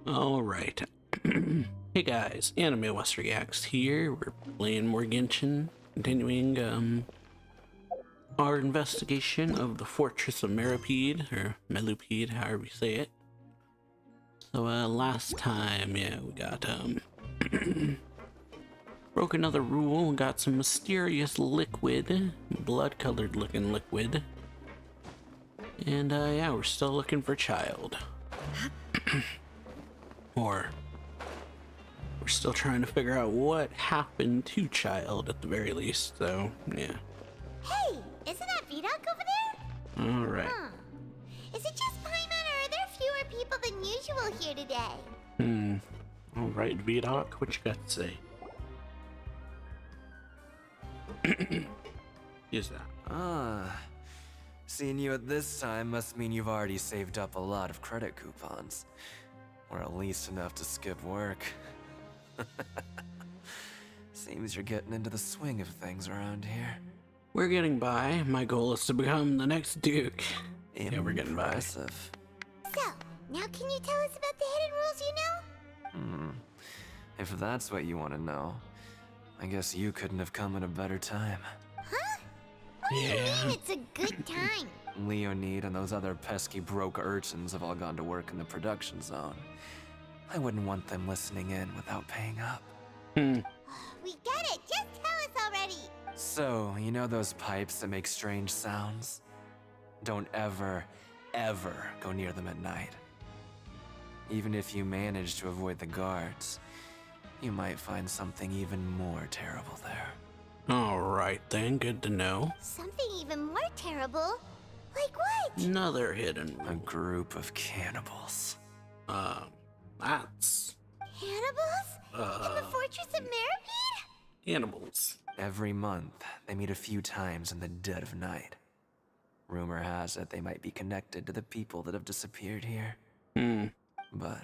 Alright. Hey guys, AnimeWestReacts here. We're playing more Genshin, continuing our investigation of the Fortress of Meripede, or Melupede, however you say it. So last time, yeah, we got broke another rule and got some mysterious liquid, blood-colored looking liquid. And yeah, we're still looking for Child. Or we're still trying to figure out what happened to Child at the very least, so yeah. Hey, isn't that Vidok over there? Alright. Huh. Is it just Paimon, or are there fewer people than usual here today? Alright, Vidok, what you got to say? Is that? Seeing you at this time must mean you've already saved up a lot of credit coupons. Or at least enough to skip work. Seems you're getting into the swing of things around here. We're getting by. My goal is to become the next Duke. Yeah, we're getting by. Impressive. So, now can you tell us about the hidden rules you know? If that's what you want to know, I guess you couldn't have come at a better time. Huh? What do you mean it's a good time? Leonid and those other pesky broke urchins have all gone to work in the production zone. I wouldn't want them listening in without paying up. We get it, just tell us already. So, you know those pipes that make strange sounds? Don't ever go near them at night. Even if you manage to avoid the guards, you might find something even more terrible there. Alright then, good to know. Something even more terrible? Like what? Another hidden A group of cannibals. that's Cannibals? In the Fortress of Meripede? cannibals. Every month, they meet a few times in the dead of night. Rumor has it they might be connected to the people that have disappeared here. But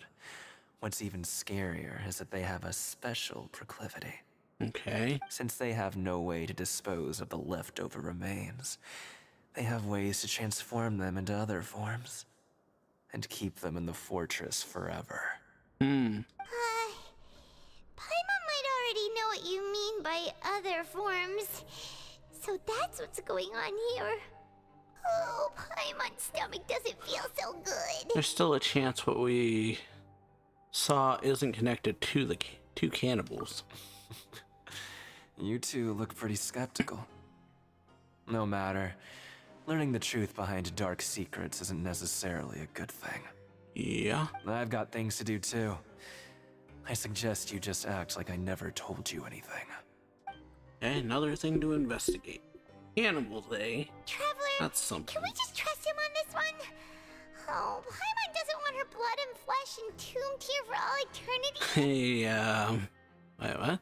what's even scarier is that they have a special proclivity. Okay. Since they have no way to dispose of the leftover remains, they have ways to transform them into other forms and keep them in the fortress forever. Paimon might already know what you mean by other forms. So that's what's going on here. Oh, Paimon's stomach doesn't feel so good. There's still a chance what we saw isn't connected to the two cannibals. You two look pretty skeptical. No matter, learning the truth behind dark secrets isn't necessarily a good thing. Yeah. I've got things to do too. I suggest you just act like I never told you anything. And another thing to investigate. Cannibals, eh? Traveler, That's something. can we just trust him on this one? Oh, Paimon doesn't want her blood and flesh entombed here for all eternity. Hey, wait, what?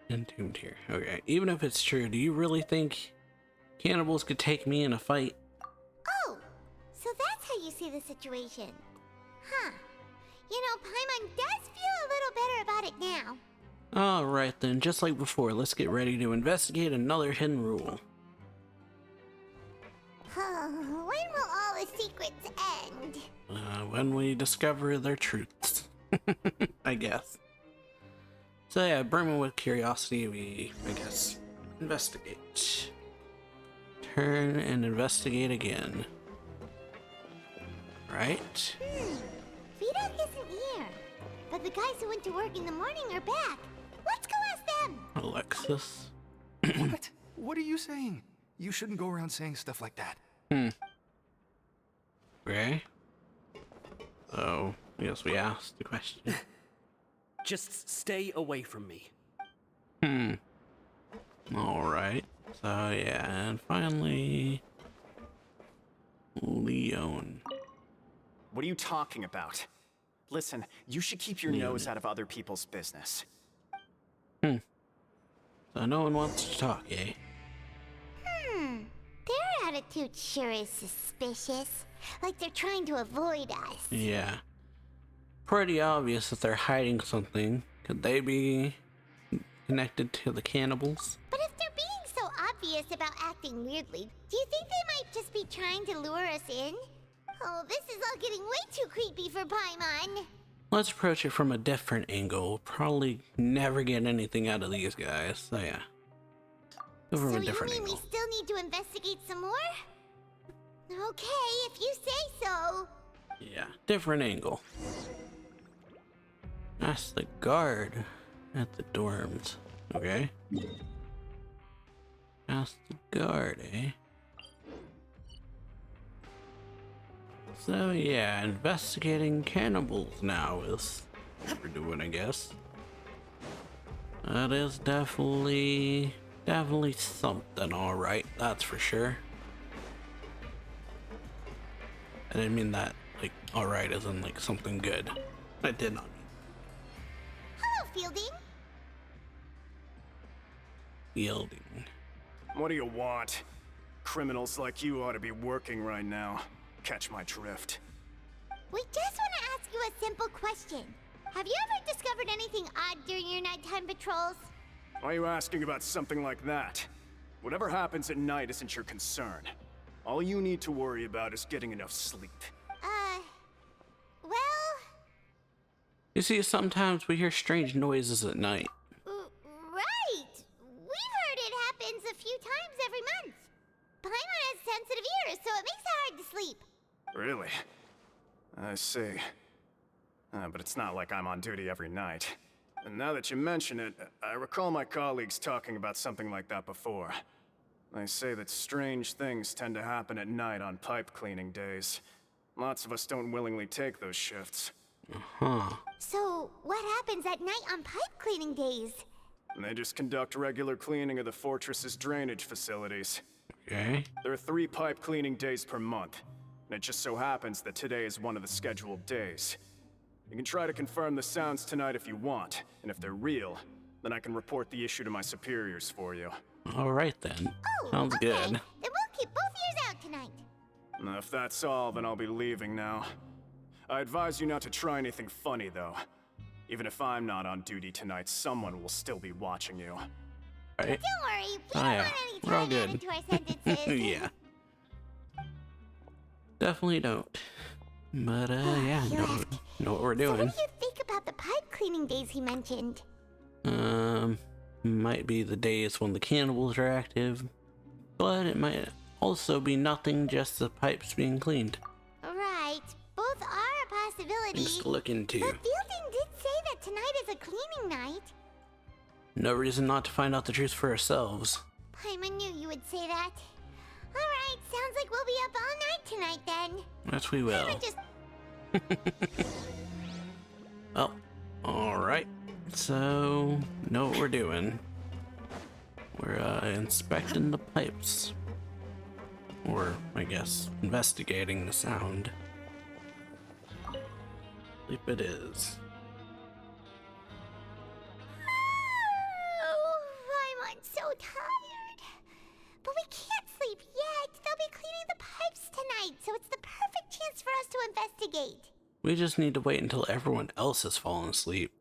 Entombed here. Okay. Even if it's true, do you really think cannibals could take me in a fight? Oh, so that's how you see the situation. Huh. You know, Paimon does feel a little better about it now. Alright then, just like before, let's get ready to investigate another hidden rule. When will all the secrets end? When we discover their truths. I guess. So yeah, brimming with curiosity, we, I guess, investigate. Turn and investigate again. Right? Vidok isn't here. But the guys who went to work in the morning are back. Let's go ask them. Alexis. What? What are you saying? You shouldn't go around saying stuff like that. Okay. So, I guess we asked the question. Just stay away from me. Alright. So yeah, and finally... Leon. What are you talking about? Listen, you should keep your nose out of other people's business. So no one wants to talk, eh? Their attitude sure is suspicious. Like they're trying to avoid us. Yeah. Pretty obvious that they're hiding something. Could they be connected to the cannibals? But if they're being so obvious about acting weirdly, do you think they might just be trying to lure us in? Oh, this is all getting way too creepy for Paimon. Let's approach it from a different angle. We'll probably never get anything out of these guys. So yeah. Go from So a you different mean we angle. still need to investigate some more? Okay, if you say so. Yeah, different angle. That's the guard at the dorms. Okay. That's the guard, eh? So yeah, investigating cannibals now is what we're doing, I guess. That is definitely something, alright, that's for sure. I didn't mean that, like, alright as in, like, something good. I did not mean. Hello, Fielding. Yielding. What do you want? Criminals like you ought to be working right now. Catch my drift. We just want to ask you a simple question. Have you ever discovered anything odd during your nighttime patrols? Why are you asking about something like that? Whatever happens at night isn't your concern. All you need to worry about is getting enough sleep. Well, You see, sometimes we hear strange noises at night. right. We've heard it happens a few times every month. Paimon has sensitive ears, so it makes it hard to sleep. Really? I see. But it's not like I'm on duty every night. And now that you mention it, I recall my colleagues talking about something like that before. They say that strange things tend to happen at night on pipe cleaning days. Lots of us don't willingly take those shifts. Huh. So, what happens at night on pipe cleaning days? And they just conduct regular cleaning of the fortress's drainage facilities. Okay. There are 3 pipe cleaning days per month, and it just so happens that today is one of the scheduled days. You can try to confirm the sounds tonight if you want, and if they're real, then I can report the issue to my superiors for you. Alright then. Oh, Sounds okay. good. Then we'll keep both ears out tonight. Now, if that's all, then I'll be leaving now. I advise you not to try anything funny, though. Even if I'm not on duty tonight, someone will still be watching you. Right? Don't worry, we Oh, don't yeah. want any We're all time good. added to our sentences. Yeah. Definitely don't. But yeah, He left. know what we're So what doing. do you think about the pipe cleaning days he mentioned? Might be the days when the cannibals are active, but it might also be nothing, just the pipes being cleaned. Right, both are a possibility. Things to look into. But Fielding did say that tonight is a cleaning night. No reason not to find out the truth for ourselves. Paimon knew you would say that. Alright, sounds like we'll be up all night tonight then. Yes, we will. Paimon just... Oh, alright. So, know what we're doing. We're inspecting the pipes. Or, I guess, investigating the sound. Sleep it is. Oh, Paimon's so tired. But we can't sleep yet. They'll be cleaning the pipes tonight, so it's the perfect chance for us to investigate. We just need to wait until everyone else has fallen asleep.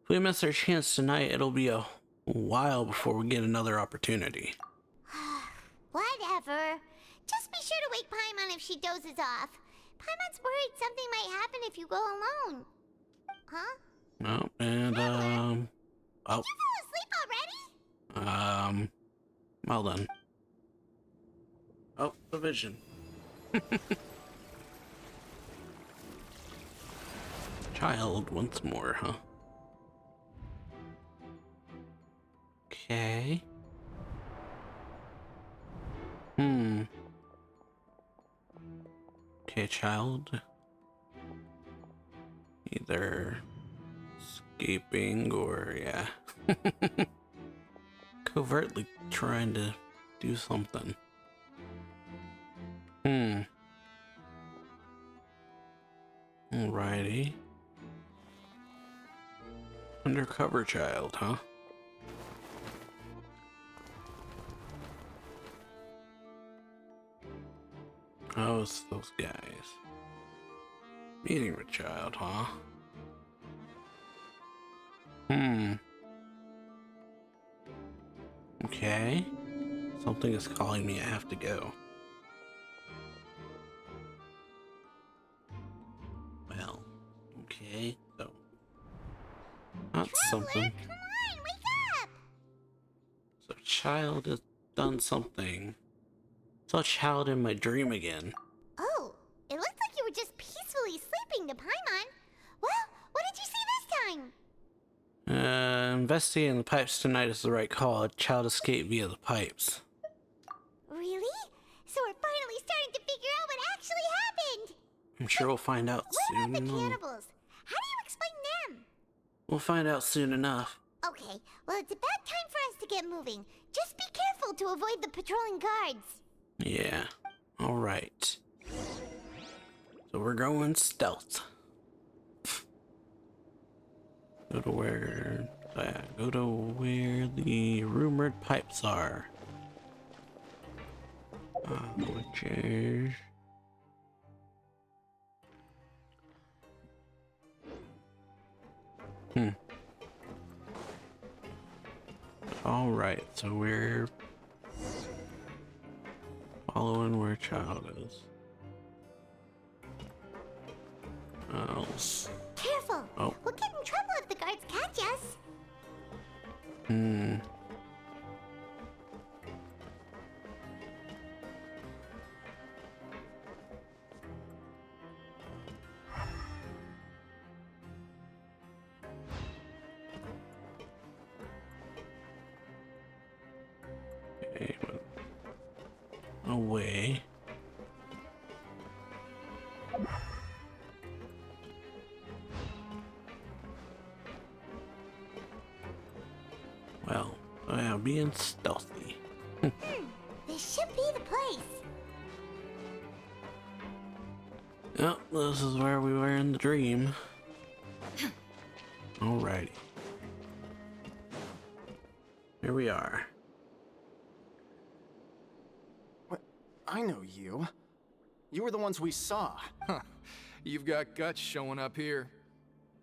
If we miss our chance tonight, it'll be a while before we get another opportunity. Whatever. Just be sure to wake Paimon if she dozes off. Paimon's worried something might happen if you go alone. Huh? Oh, and, oh, You fell asleep already? well done. Oh, the vision. Child once more, huh? Okay. Okay, child. Either escaping or, yeah. Covertly trying to do something. Alrighty. Undercover child, huh? Oh, it's those guys. Meeting with child, huh? Okay. Something is calling me. I have to go. Okay, so that's Traveler, something. come on, wake up! So child has done something. Saw child in my dream again. Oh, it looked like you were just peacefully sleeping to Paimon. Well, what did you see this time? Investigating the pipes tonight is the right call. A child escaped via the pipes. Really? So we're finally starting to figure out what actually happened. I'm sure we'll find out What soon about the enough. cannibals? How do you explain them? We'll find out soon enough. Okay, well, it's about time for us to get moving. Just be careful to avoid the patrolling guards. Yeah. Alright. So we're going stealth. Go to where the rumored pipes are. Which is Alright, so we're following where child is. Else. Careful. Oh. We'll get in trouble if the guards catch us. Okay, away. Well, I am being stealthy. This should be the place. Yep, this is where we were in the dream. Alrighty. Here we are. What? I know you. You were the ones we saw. Huh. You've got guts showing up here.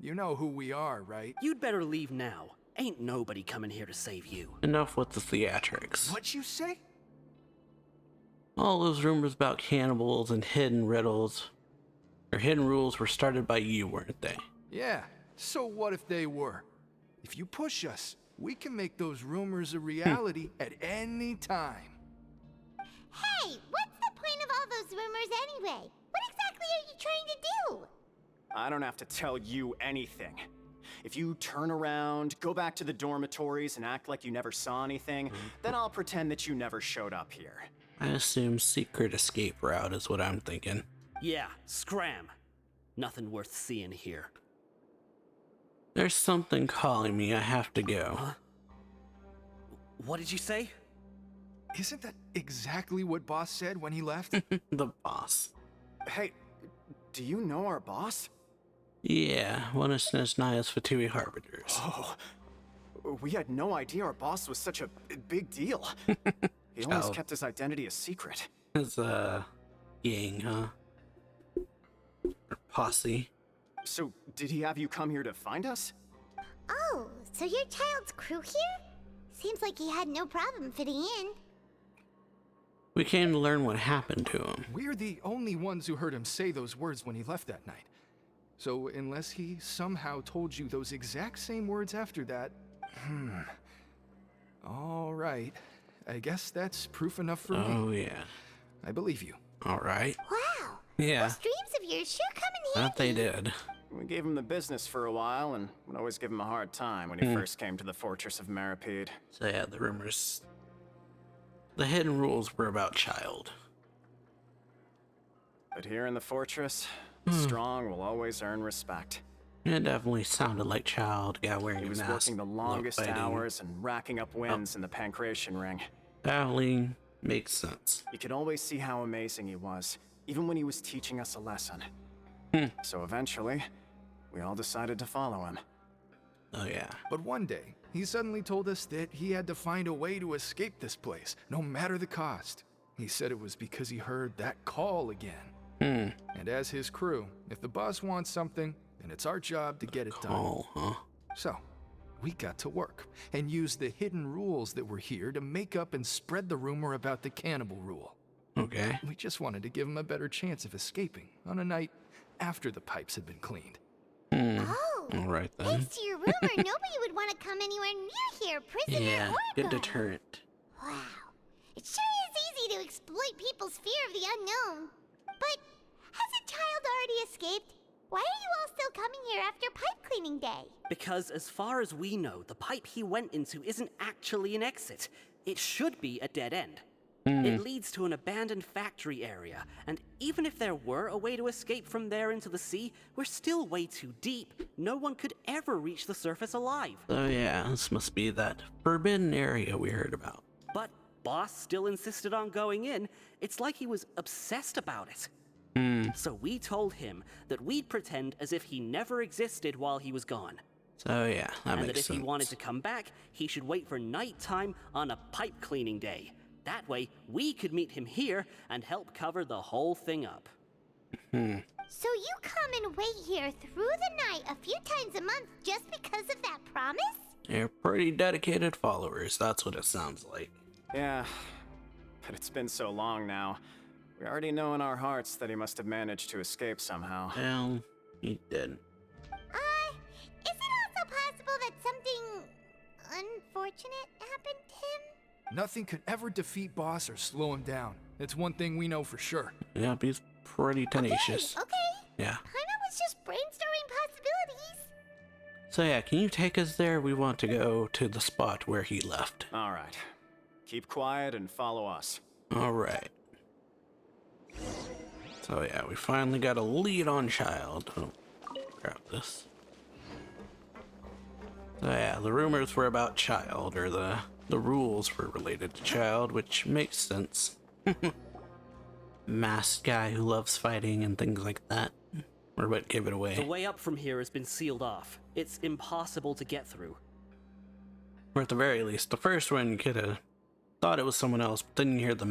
You know who we are, right? You'd better leave now. Ain't nobody coming here to save you. Enough with the theatrics. What'd you say? All those rumors about cannibals and hidden riddles, or hidden rules, were started by you, weren't they? Yeah, so what if they were? If you push us, we can make those rumors a reality at any time. Hey, what's the point of all those rumors anyway? What exactly are you trying to do? I don't have to tell you anything. If you turn around, go back to the dormitories, and act like you never saw anything, then I'll pretend that you never showed up here. I assume secret escape route is what I'm thinking. Yeah, scram. Nothing worth seeing here. There's something calling me. I have to go. Huh? What did you say? Isn't that exactly what Boss said when he left? The boss. Hey, do you know our boss? Yeah, one of Snezhnaya's Fatui Harbingers. Oh, we had no idea our boss was such a big deal. He always kept his identity a secret. His, gang, huh? Or posse. So, did he have you come here to find us? Oh, so you're Child's crew here? Seems like he had no problem fitting in. We came to learn what happened to him. We're the only ones who heard him say those words when he left that night. So unless he somehow told you those exact same words after that, all right. I guess that's proof enough for me. Oh, yeah. I believe you. Alright. Wow. Yeah, Those dreams of yours sure come in handy. that they did. We gave him the business for a while, and would always give him a hard time when he first came to the Fortress of Maripede. So yeah, the rumors. The hidden rules were about Child. But here in the fortress, the strong will always earn respect. It definitely sounded like Child, guy wearing He a was mask. working the longest fighting. hours and racking up wins in the Pancration Ring. Definitely makes sense. You could always see how amazing he was, even when he was teaching us a lesson. So eventually, we all decided to follow him. Oh yeah. But one day, he suddenly told us that he had to find a way to escape this place, no matter the cost. He said it was because he heard that call again. And as his crew, if the boss wants something, then it's our job to get it done. Oh, huh? So, we got to work and used the hidden rules that were here to make up and spread the rumor about the cannibal rule. Okay. We just wanted to give him a better chance of escaping on a night after the pipes had been cleaned. Ooh! Alright then. Thanks to your rumor, nobody would want to come anywhere near here, prisoner Yeah, or good guard. deterrent. Wow. It sure is easy to exploit people's fear of the unknown. But has a child already escaped? Why are you all still coming here after pipe cleaning day? Because as far as we know, the pipe he went into isn't actually an exit. It should be a dead end. It leads to an abandoned factory area, and even if there were a way to escape from there into the sea, we're still way too deep. No one could ever reach the surface alive. So yeah, this must be that forbidden area we heard about. But Boss still insisted on going in. It's like he was obsessed about it. So we told him that we'd pretend as if he never existed while he was gone. So yeah, that And makes that if sense. he wanted to come back, he should wait for nighttime on a pipe cleaning day. That way, we could meet him here and help cover the whole thing up. So you come and wait here through the night a few times a month just because of that promise? They're pretty dedicated followers, that's what it sounds like. Yeah, but it's been so long now. We already know in our hearts that he must have managed to escape somehow. Well, he didn't. Is it also possible that something unfortunate happened to him? Nothing could ever defeat Boss or slow him down. It's one thing we know for sure. Yep, he's pretty tenacious. Okay. Yeah. Paimon was just brainstorming possibilities. So yeah, can you take us there? We want to go to the spot where he left. All right. Keep quiet and follow us. Alright. So yeah, we finally got a lead on Child. Oh, grab this. So yeah, the rumors were about Child, or the rules were related to Child, which makes sense. Masked guy who loves fighting and things like that. Or what gave it The away. way up from here has been sealed off. It's impossible to get through. Or at the very least, the first one you could have thought it was someone else, but then you hear the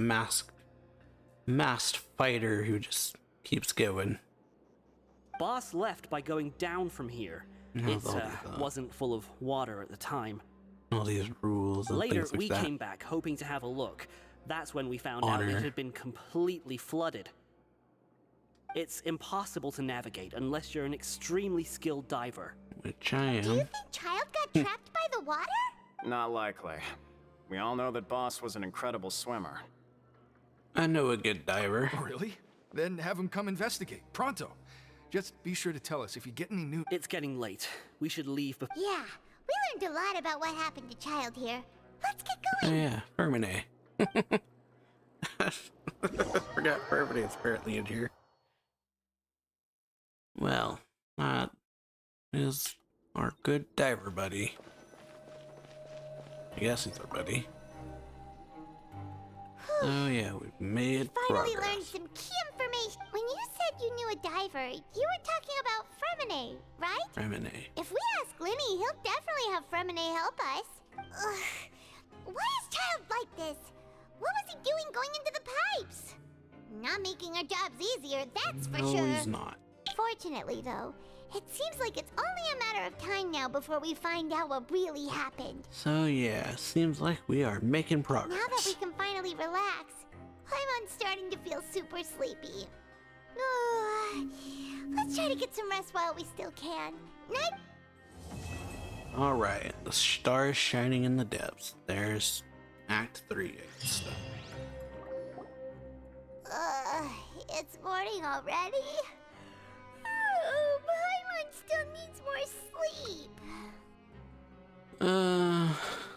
masked fighter who just keeps going. Boss left by going down from here. No, It they'll do that. wasn't full of water at the time. All these rules and Later, things like we that. came back hoping to have a look. That's when we found out Honor. it had been completely flooded. It's impossible to navigate unless you're an extremely skilled diver. Which I Do you am. think Child got trapped by the water? Not likely. We all know that Boss was an incredible swimmer. I know a good diver. Really? Then have him come investigate. Pronto. Just be sure to tell us if you get any new... It's getting late. We should leave before. Yeah, we learned a lot about what happened to Child here. Let's get Oh going. yeah, Fermine. Forgot Fermine is apparently in here. Well, that is our good diver buddy. I guess he's our buddy. Oh yeah, we've made Finally progress. learned some key information. When you said you knew a diver, you were talking about Fremine, right? Fermine. If we ask Linny, he'll definitely have Fremine help us. Ugh. Why is Child like this? What was he doing going into the pipes? Not making our jobs easier, that's for No, sure. he's not. Fortunately, though, it seems like it's only a matter of time now before we find out what really happened. So yeah, seems like we are making progress. Now that we can finally relax, I'm starting to feel super sleepy. Let's try to get some rest while we still can. Night. Alright, the stars shining in the depths. There's Act 3. I guess. It's morning already. Paimon still needs more sleep.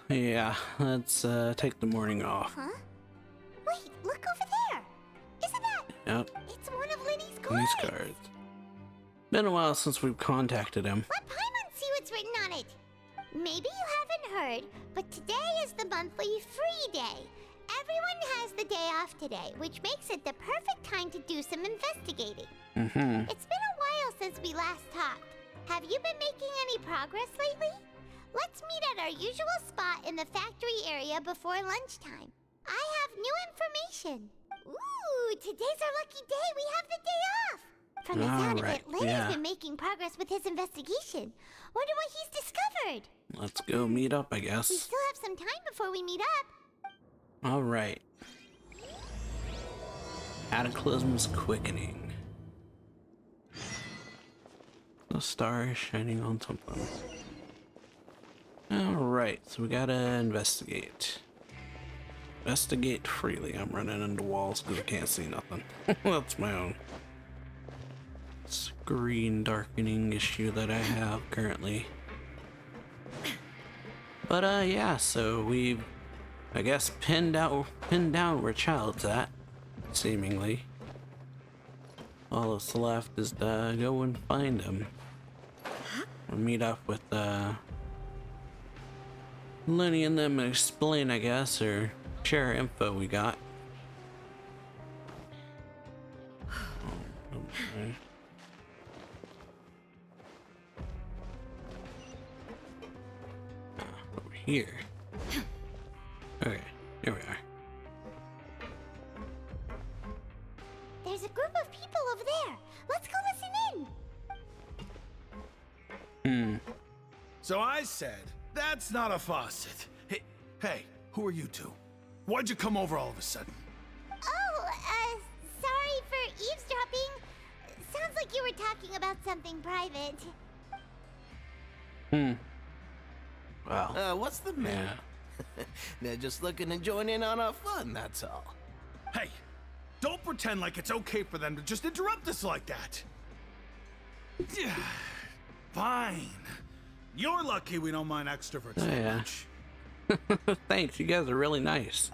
Yeah, let's take the morning off. Huh? Wait, look over there. Isn't that? Yep, It's one of Linny's these cards. cards. Been a while since we've contacted him. Let Paimon see what's written on it. Maybe you haven't heard, but today is the monthly free day. Everyone has the day off today, which makes it the perfect time to do some investigating. Mm-hmm. It's been a while since we last talked. Have you been making any progress lately? Let's meet at our usual spot in the factory area before lunchtime. I have new information. Ooh, today's our lucky day. We have the day off. From the sound of it, Alright, Lenny's yeah. been making progress with his investigation. Wonder what he's discovered. Let's go meet up, I We guess. still have some time before we meet up. Alright. Cataclysm's Quickening. A star is shining on something. Alright, so we gotta investigate. Investigate freely. I'm running into walls because I can't see nothing. That's my own screen darkening issue that I have currently. But yeah, so we've, I guess, pinned down where Child's at, seemingly. All that's left is to go and find him. We'll meet up with Lenny and them and explain, I guess, or share info we got. Okay. Over here. Okay, here we are. There's a group of people over there. Let's go listen in. So I said, that's not a faucet. Hey, who are you two? Why'd you come over all of a sudden? Oh, sorry for eavesdropping. Sounds like you were talking about something private. Well, What's the matter? They're just looking to join in on our fun, that's all. Hey, don't pretend like it's okay for them to just interrupt us like that. Fine. You're lucky we don't mind extroverts so yeah. much. thanks, you guys are really nice.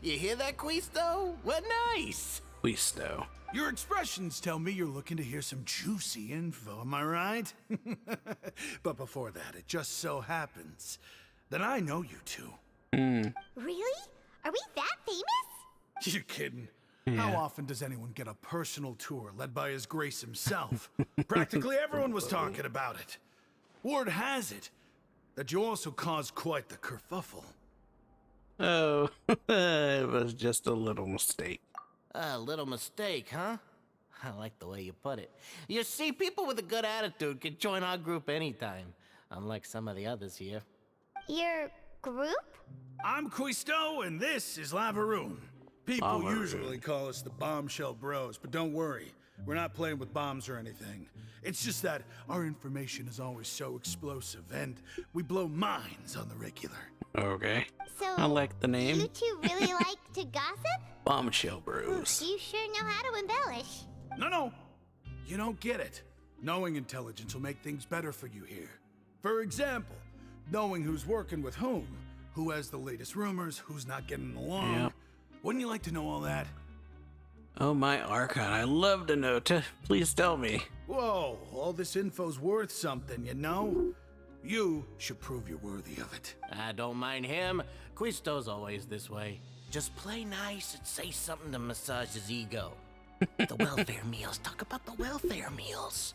You hear that, Quisto? We're nice. Quisto. Your expressions tell me you're looking to hear some juicy info, am I right? But before that, it just so happens that I know you two. Really? Are we that famous? You're kidding. How often does anyone get a personal tour led by His Grace himself? Practically everyone was talking about it. Word has it that you also caused quite the kerfuffle. Oh, it was just a little mistake. A little mistake, huh? I like the way you put it. You see, people with a good attitude can join our group anytime, unlike some of the others here. Your group? I'm Quisto, and this is Lavaroon. People usually call us the Bombshell Bros, but don't worry. We're not playing with bombs or anything. It's just that our information is always so explosive, and we blow minds on the regular. Okay. So, I like the name. you two really like to gossip? Bombshell Bros. You sure know how to embellish. No. You don't get it. Knowing intelligence will make things better for you here. For example, knowing who's working with whom, who has the latest rumors, who's not getting along. Yep. Wouldn't you like to know all that? Oh, my Archon. I love to know. Please tell me. Whoa, all this info's worth something, you know? You should prove you're worthy of it. I don't mind him. Quisto's always this way. Just play nice and say something to massage his ego. The welfare meals. Talk about the welfare meals.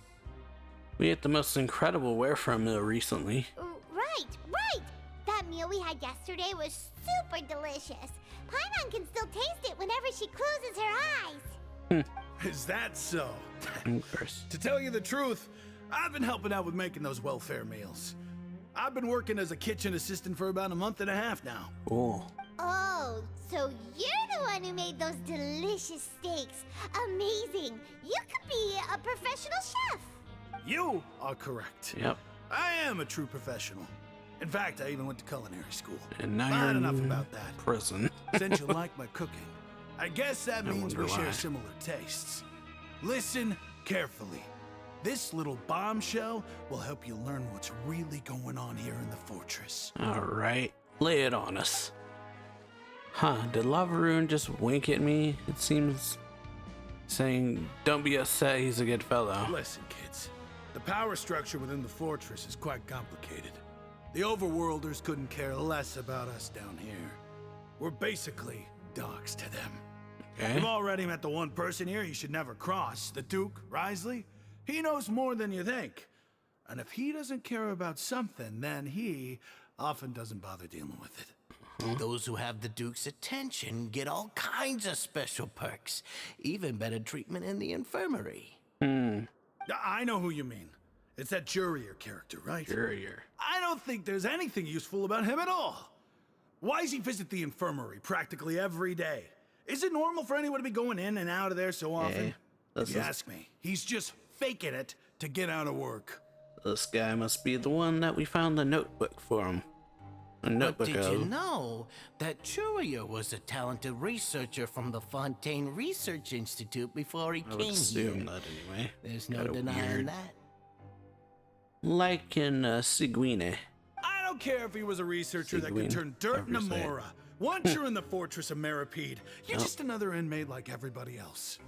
We ate the most incredible welfare meal recently. Right. That meal we had yesterday was super delicious. Paimon can still taste it whenever she closes her eyes. Is that so? Of course. To tell you the truth, I've been helping out with making those welfare meals. I've been working as a kitchen assistant for about a month and a half now. Cool. Oh, so you're the one who made those delicious steaks. Amazing. You could be a professional chef. You are correct. Yep. I am a true professional. In fact, I even went to culinary school. And now But you're enough in about that. prison. Since you like my cooking, I guess that means we wonder why. share similar tastes. Listen carefully. This little bombshell will help you learn what's really going on here in the fortress. All right. Lay it on us. Huh, did Lavaroon just wink at me? It seems saying, don't be upset, he's a good fellow. Listen, kids. The power structure within the fortress is quite complicated. The overworlders couldn't care less about us down here. We're basically dogs to them. Okay. You've already met the one person here you should never cross, the Duke, Risley. He knows more than you think. And if he doesn't care about something, then he often doesn't bother dealing with it. Those who have the Duke's attention get all kinds of special perks, even better treatment in the infirmary. I know who you mean. It's that Jurier character, right? Courier. I don't think there's anything useful about him at all. Why does he visit the infirmary practically every day? Is it normal for anyone to be going in and out of there so often? This If you is ask me, he's just faking it to get out of work. This guy must be the one that we found the notebook for him. A But notebook did of... you know that Churia was a talented researcher from the Fontaine Research Institute before he I would came assume here? that anyway. There's no Kinda denying weird. that. Like in Seguine. I don't care if he was a researcher that Seguin, could turn dirt into however you say it. Mora. Once you're in the fortress of Meripede, you're just another inmate like everybody else.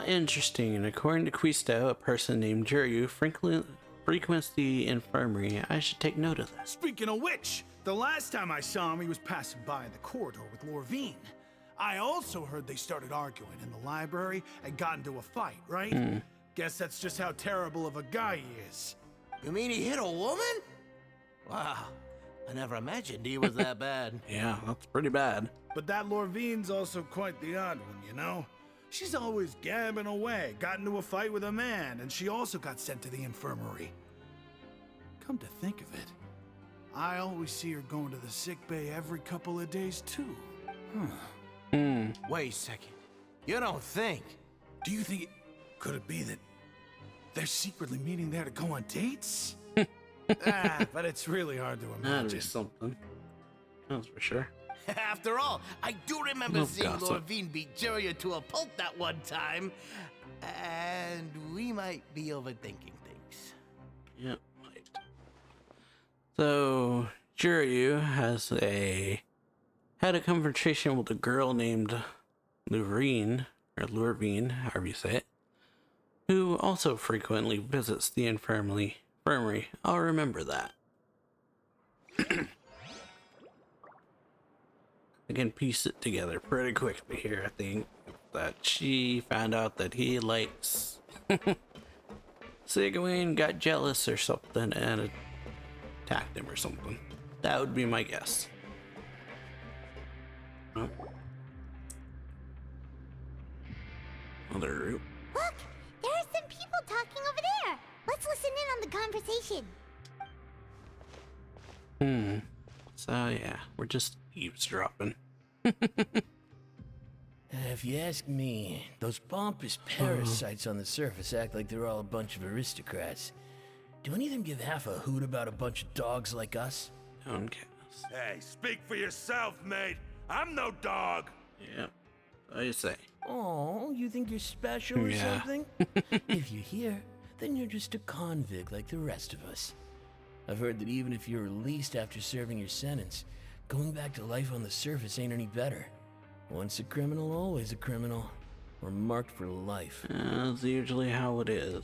Interesting. And according to Quisto, a person named Juryu frequents the infirmary. I should take note of this. Speaking of which, the last time I saw him, he was passing by in the corridor with Lorvine. I also heard they started arguing in the library and got into a fight, right? Guess that's just how terrible of a guy he is. You mean he hit a woman? Wow, I never imagined he was that bad. Yeah, that's pretty bad. But that Lorvine's also quite the odd one, you know? She's always gabbing away, got into a fight with a man, and she also got sent to the infirmary. Come to think of it, I always see her going to the sick bay every couple of days, too. Wait a second. You don't think? Do you think could it be that they're secretly meeting there to go on dates? But it's really hard to That'd imagine. be something. That's for sure. After all, I do remember No seeing gossip. Lorvine beat Juria to a pulp that one time. And we might be overthinking things. Yep, right. So, Juryu had a conversation with a girl named Lurine, or Lurvine, however you say it, who also frequently visits the infirmary. I'll remember that. I can piece it together pretty quickly here, I think. That she found out that he likes Sigewinne, got jealous or something, and attacked him or something. That would be my guess. Oh. Another group. Look, there are some people talking over there. Let's listen in on the conversation. So yeah, we're just eavesdropping. If you ask me, those pompous parasites on the surface act like they're all a bunch of aristocrats. Do any of them give half a hoot about a bunch of dogs like us? Downcast. Hey, speak for yourself, mate. I'm no dog. Yep. So you say. Oh, you think you're special or Yeah. something? If you're here, then you're just a convict like the rest of us. I've heard that even if you're released after serving your sentence, going back to life on the surface ain't any better. Once a criminal, always a criminal. We're marked for life. That's usually how it is.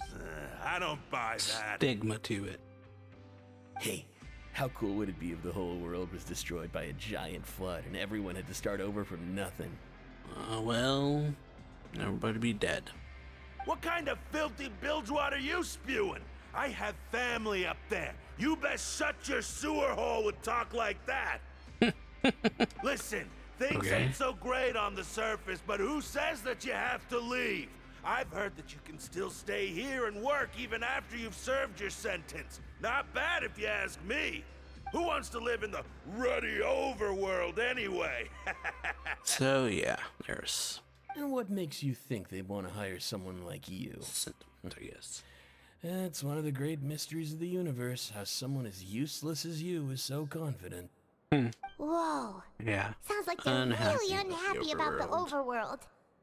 I don't buy that. Stigma to it. Hey, how cool would it be if the whole world was destroyed by a giant flood and everyone had to start over from nothing? Well, everybody be dead. What kind of filthy bilgewater you spewing? I have family up there. You best shut your sewer hole with talk like that. Listen, things Okay. ain't so great on the surface, but who says that you have to leave? I've heard that you can still stay here and work even after you've served your sentence. Not bad if you ask me. Who wants to live in the ruddy overworld anyway? So yeah, there's And what makes you think they want to hire someone like you? sentiment, I guess. It's one of the great mysteries of the universe, how someone as useless as you is so confident. Whoa. Yeah. Sounds like they're Unhappy really with the unhappy about the overworld.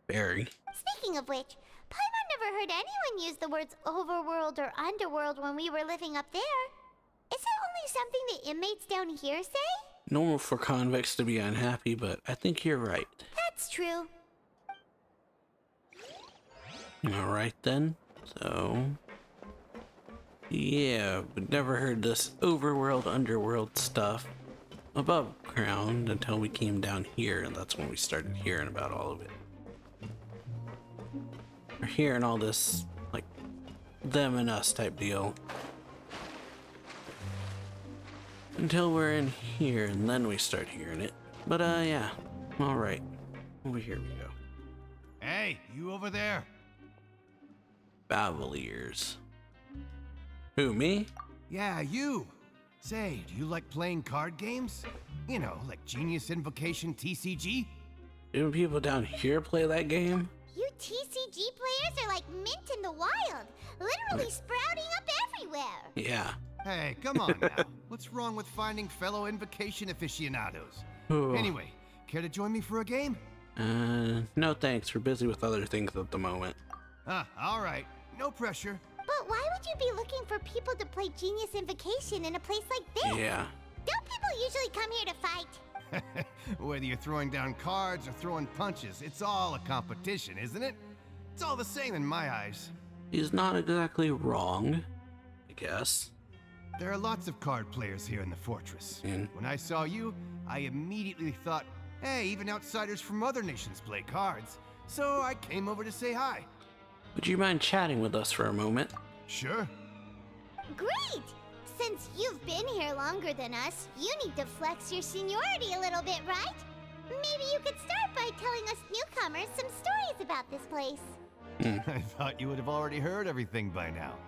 Very. Speaking of which, Paimon never heard anyone use the words overworld or underworld when we were living up there. Is it only something the inmates down here say? Normal for convicts to be unhappy, but I think you're right. That's true. Alright then. So yeah, but never heard this overworld, underworld stuff above ground until we came down here, and that's when we started hearing about all of it. We're hearing all this, like, them and us type deal. Until we're in here, and then we start hearing it. But, yeah. Alright. Over here we go. Hey, you over there? Bavaliers. Who, me? Yeah, you. Say, do you like playing card games? You know, like Genius Invocation TCG? Do people down here play that game? You TCG players are like mint in the wild, literally sprouting up everywhere. Yeah. Hey, come on now. What's wrong with finding fellow invocation aficionados? Ooh. Anyway, care to join me for a game? No thanks. We're busy with other things at the moment. All right. No pressure. But why would you be looking for people to play Genius Invocation in a place like this? Yeah. Don't people usually come here to fight? Whether you're throwing down cards or throwing punches, it's all a competition, isn't it? It's all the same in my eyes. He's not exactly wrong, I guess. There are lots of card players here in the fortress. When I saw you, I immediately thought, hey, even outsiders from other nations play cards. So I came over to say hi. Would you mind chatting with us for a moment? Sure. Great! Since you've been here longer than us, you need to flex your seniority a little bit, right? Maybe you could start by telling us newcomers some stories about this place. I thought you would have already heard everything by now.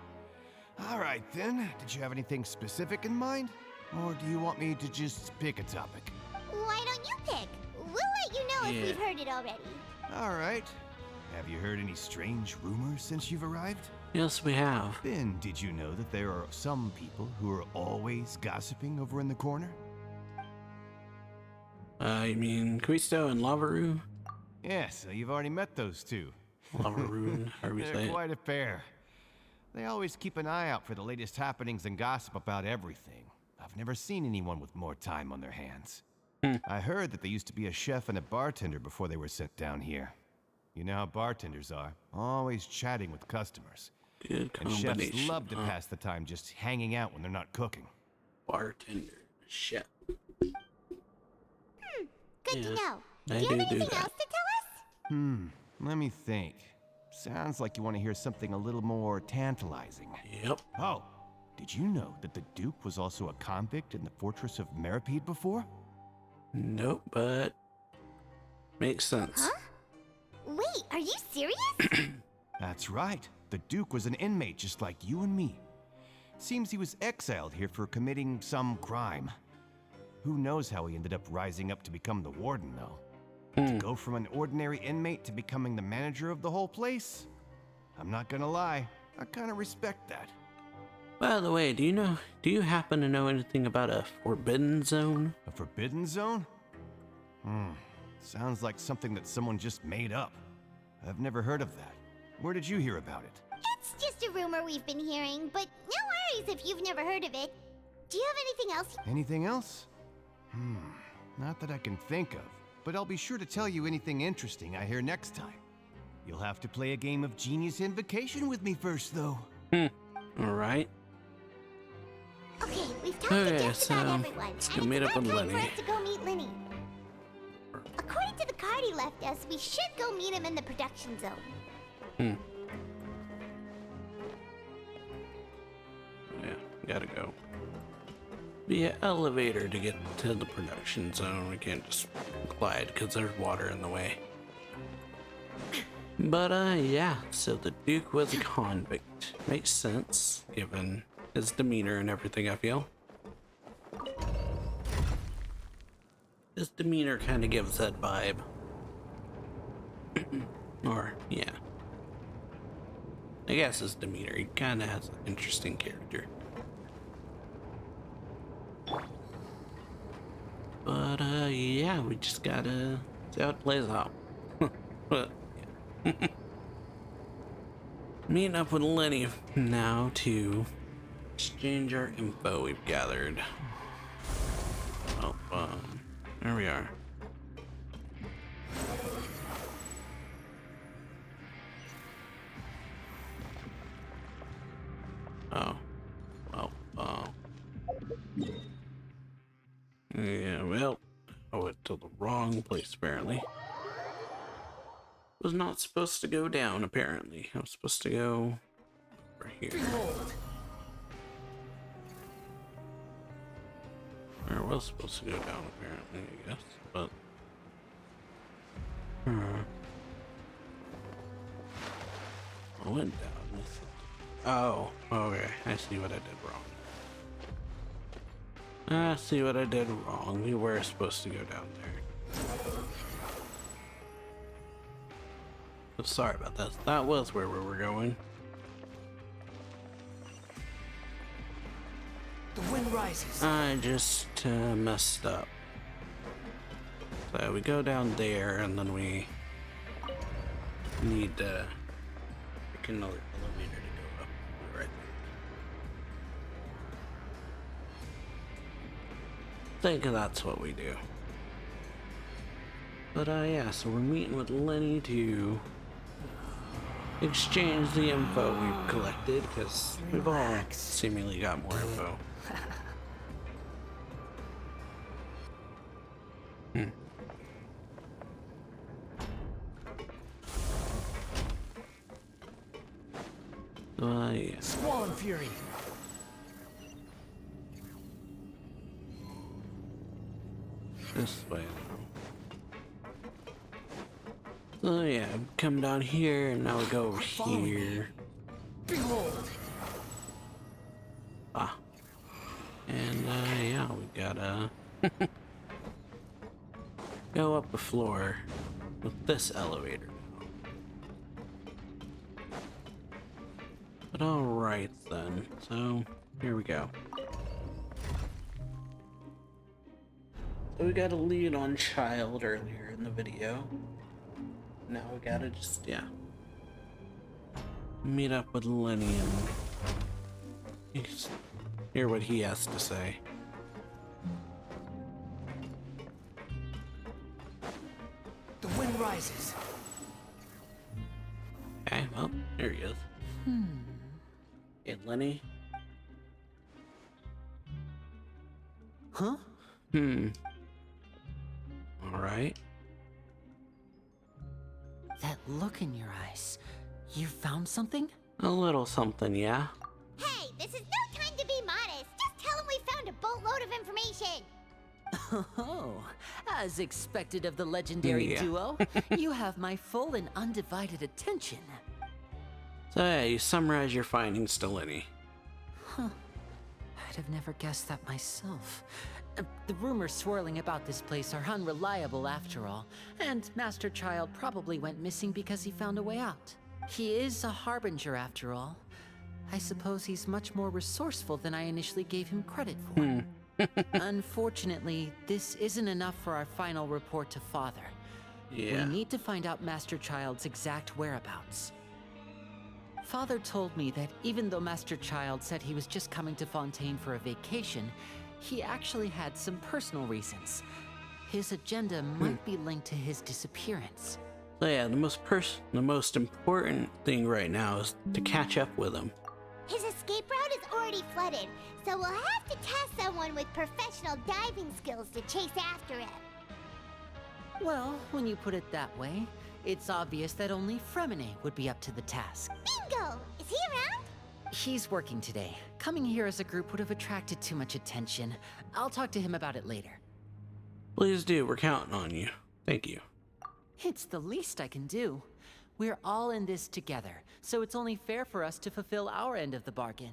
All right, then. Did you have anything specific in mind? Or do you want me to just pick a topic? Why don't you pick? We'll let you know if we've heard it already. All right. Have you heard any strange rumors since you've arrived? Yes, we have. Then, did you know that there are some people who are always gossiping over in the corner? You mean Quisto and Lavaru? Yeah, so you've already met those two. Lavaru, however you say They're it. quite a pair. They always keep an eye out for the latest happenings and gossip about everything. I've never seen anyone with more time on their hands. I heard that they used to be a chef and a bartender before they were sent down here. You know how bartenders are, always chatting with customers. Good And combination. chefs love to pass the time just hanging out when they're not cooking. Bartender, chef. Good to know. I Do you have do anything that. else to tell us? Let me think. Sounds like you want to hear something a little more tantalizing. Yep. Oh, did you know that the Duke was also a convict in the fortress of Meripede before? Nope, but makes sense. Huh? Wait, are you serious? That's right. The Duke was an inmate just like you and me. Seems he was exiled here for committing some crime. Who knows how he ended up rising up to become the warden, though. To go from an ordinary inmate to becoming the manager of the whole place? I'm not gonna lie, I kinda respect that. By the way, do you happen to know anything about a forbidden zone? A forbidden zone? Sounds like something that someone just made up. I've never heard of that. Where did you hear about it? It's just a rumor we've been hearing, but no worries if you've never heard of it. Do you have anything else? Anything else? Not that I can think of, but I'll be sure to tell you anything interesting I hear next time. You'll have to play a game of Genius Invocation with me first, though. Alright. Okay, we've talked to just about everyone. Let's and go meet it's up with about time Lenny. for us to go meet Lenny. According to the card he left us, we should go meet him in the production zone. Yeah, gotta go via elevator to get to the production zone. We can't just glide because there's water in the way. But yeah, so the Duke was a convict. Makes sense given his demeanor and everything, I feel. His demeanor kind of gives that vibe. Or, yeah. I guess his demeanor, he kind of has an interesting character. But, yeah, we just gotta see how it plays out. But, yeah. Meeting up with Lenny now to exchange our info we've gathered. Oh, there we are. Oh. Well, yeah, well, I went to the wrong place, apparently. Was not supposed to go down, apparently. I was supposed to go over here. Or I was supposed to go down, apparently, I guess, but... I went down. Oh, okay. I see what I did wrong. I see what I did wrong. We were supposed to go down there. Sorry about that. That was where we were going. The wind rises. I just messed up. So we go down there, and then we need another elevator to go up. Right. I think that's what we do. But yeah, so we're meeting with Lenny to exchange the info we've collected, because we've all seemingly got more info. Yeah. Squall and fury. This way. So yeah, come down here, and now we go over here. Behold. Ah. And yeah, we gotta go up the floor with this elevator. But alright then, so here we go. So we got a lead on Child earlier in the video. Now we gotta just, yeah, meet up with Lenny and hear what he has to say. The wind rises. Okay, well, here he is. Hey, Lenny. Huh? Alright. That look in your eyes. You found something? A little something, yeah? Hey, this is no time to be modest. Just tell him we found a boatload of information. Oh, as expected of the legendary Yeah. duo, you have my full and undivided attention. So yeah, you summarize your findings to Lenny. I'd have never guessed that myself. The rumors swirling about this place are unreliable after all, and Master Child probably went missing because he found a way out. He is a harbinger after all. I suppose he's much more resourceful than I initially gave him credit for. Unfortunately, this isn't enough for our final report to Father. Yeah. We need to find out Master Child's exact whereabouts. Father told me that even though Master Child said he was just coming to Fontaine for a vacation, he actually had some personal reasons. His agenda might be linked to his disappearance. So yeah, the most important thing right now is to catch up with him. His escape route is already flooded, so we'll have to task someone with professional diving skills to chase after him. Well, when you put it that way, it's obvious that only Fremine would be up to the task. Bingo! Is he around? He's working today. Coming here as a group would have attracted too much attention. I'll talk to him about it later. Please do, we're counting on you. Thank you. It's the least I can do. We're all in this together, so it's only fair for us to fulfill our end of the bargain.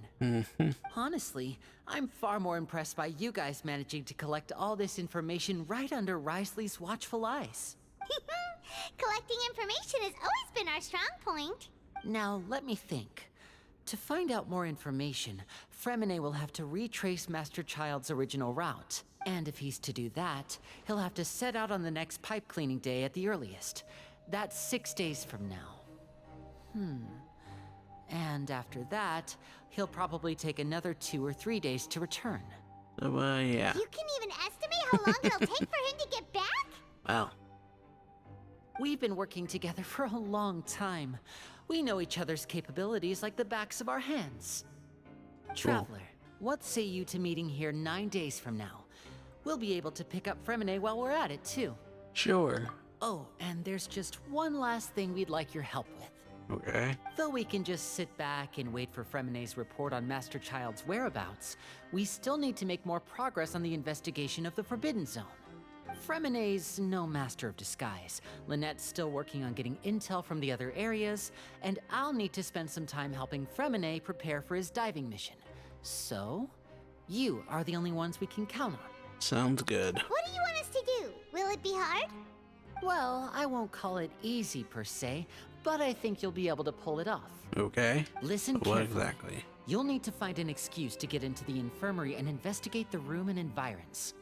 Honestly, I'm far more impressed by you guys managing to collect all this information right under Risley's watchful eyes. Collecting information has always been our strong point. Now, let me think. To find out more information, Fremine will have to retrace Master Child's original route. And if he's to do that, he'll have to set out on the next pipe cleaning day at the earliest. That's 6 days from now. And after that, he'll probably take another 2 or 3 days to return. So yeah. You can even estimate how long it'll take for him to get back? Well, We've been working together for a long time. We know each other's capabilities like the backs of our hands. Traveler, what say you to meeting here 9 days from now? We'll be able to pick up Fremine while we're at it, too. sure. Oh, and there's just one last thing we'd like your help with. Okay. Though we can just sit back and wait for Fremine's report on Master Child's whereabouts, we still need to make more progress on the investigation of the Forbidden Zone. Fremine's no master of disguise. Lynette's still working on getting intel from the other areas, and I'll need to spend some time helping Fremine prepare for his diving mission. So, you are the only ones we can count on. Sounds good. What do you want us to do? Will it be hard? Well, I won't call it easy per se, but I think you'll be able to pull it off. Okay. Listen What carefully. exactly? You'll need to find an excuse to get into the infirmary and investigate the room and environs.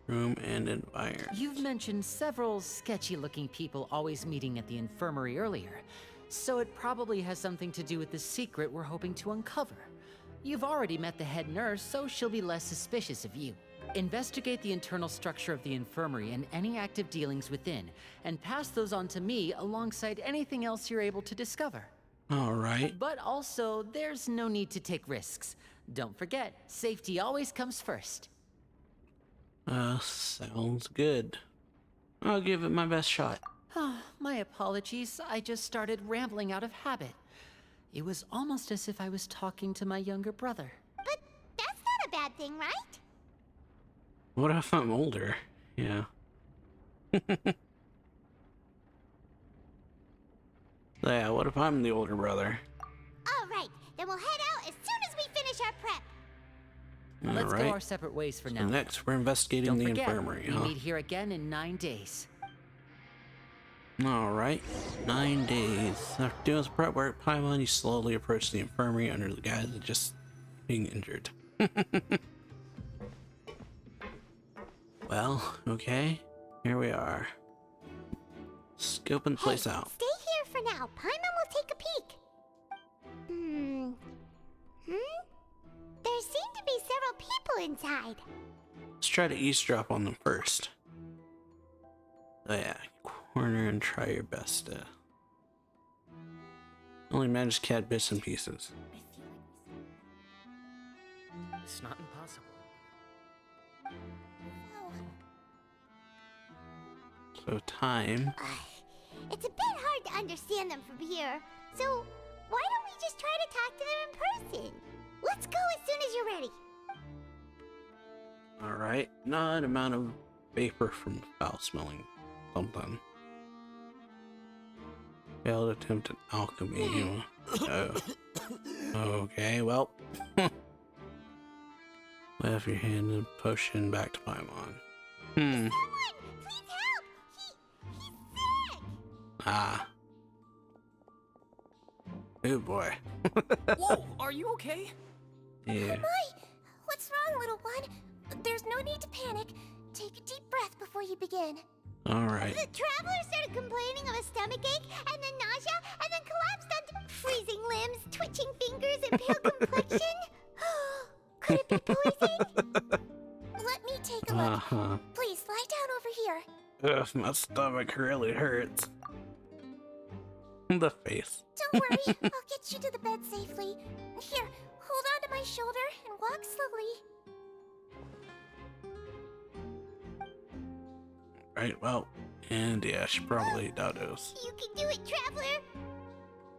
Room and environment. You've mentioned several sketchy-looking people always meeting at the infirmary earlier, so it probably has something to do with the secret we're hoping to uncover. You've already met the head nurse, so she'll be less suspicious of you. Investigate the internal structure of the infirmary and any active dealings within, and pass those on to me alongside anything else you're able to discover. All right. But also, there's no need to take risks. Don't forget, safety always comes first. Sounds good. I'll give it my best shot. My apologies, I just started rambling out of habit. It was almost as if I was talking to my younger brother. But that's not a bad thing, right? What if I'm older? Yeah. Yeah, what if I'm the older brother? All right, then we'll head out as soon as we finish our prep. Let's All right. go our separate ways for So now. next, we're investigating Don't the forget, infirmary, we huh? meet here again in 9 days. All right. 9 days. After doing some prep work, Paimon, you slowly approach the infirmary under the guise of just being injured. Well, okay. Here we are. Scoping the place out. Stay here for now. Paimon will take a peek. There seem to be several people inside. Let's try to eavesdrop on them first. Oh yeah, corner and try your best to only manage cat bits and pieces. It's not impossible. So time. It's a bit hard to understand them from here, so why don't we just try to talk to them in person? Let's go as soon as you're ready. Alright, not amount of vapor from foul smelling something. Failed attempt at alchemy. Oh. Okay, well. Left your hand and potion back to Paimon. Someone, please help! He's sick! Ah. Oh boy. Whoa, are you okay? Yeah. What's wrong, little one? There's no need to panic. Take a deep breath before you begin. Alright. The traveler started complaining of a stomachache, and then nausea, and then collapsed onto freezing limbs, twitching fingers, and pale complexion. Could it be poison? Let me take a look. Please, lie down over here. Ugh, my stomach really hurts. The face. Don't worry, I'll get you to the bed safely. Here, hold on to my shoulder and walk slowly. Right, well, and yeah, she probably dodos. You can do it, traveler.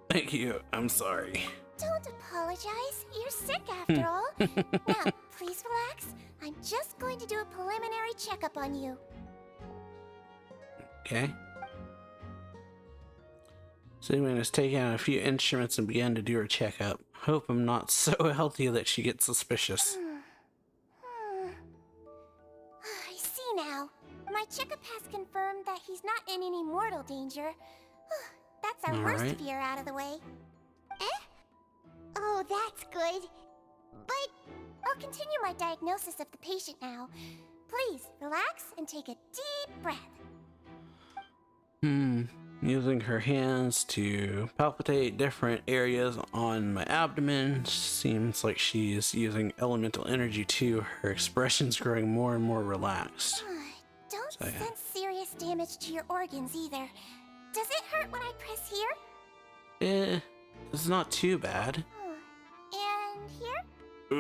Thank you, I'm sorry. Don't apologize. You're sick after all. Now, please relax. I'm just going to do a preliminary checkup on you. Okay. Seaman has taken out a few instruments and began to do her checkup. Hope I'm not so healthy that she gets suspicious. I see now. My checkup has confirmed that he's not in any mortal danger. That's our worst Alright. fear out of the way. Eh? Oh, that's good. But I'll continue my diagnosis of the patient now. Please, relax and take a deep breath. Using her hands to palpitate different areas on my abdomen. Seems like she's using elemental energy too. Her expression's growing more and more relaxed. Don't So, yeah. sense serious damage to your organs either. Does it hurt when I press here? It's not too bad. And here?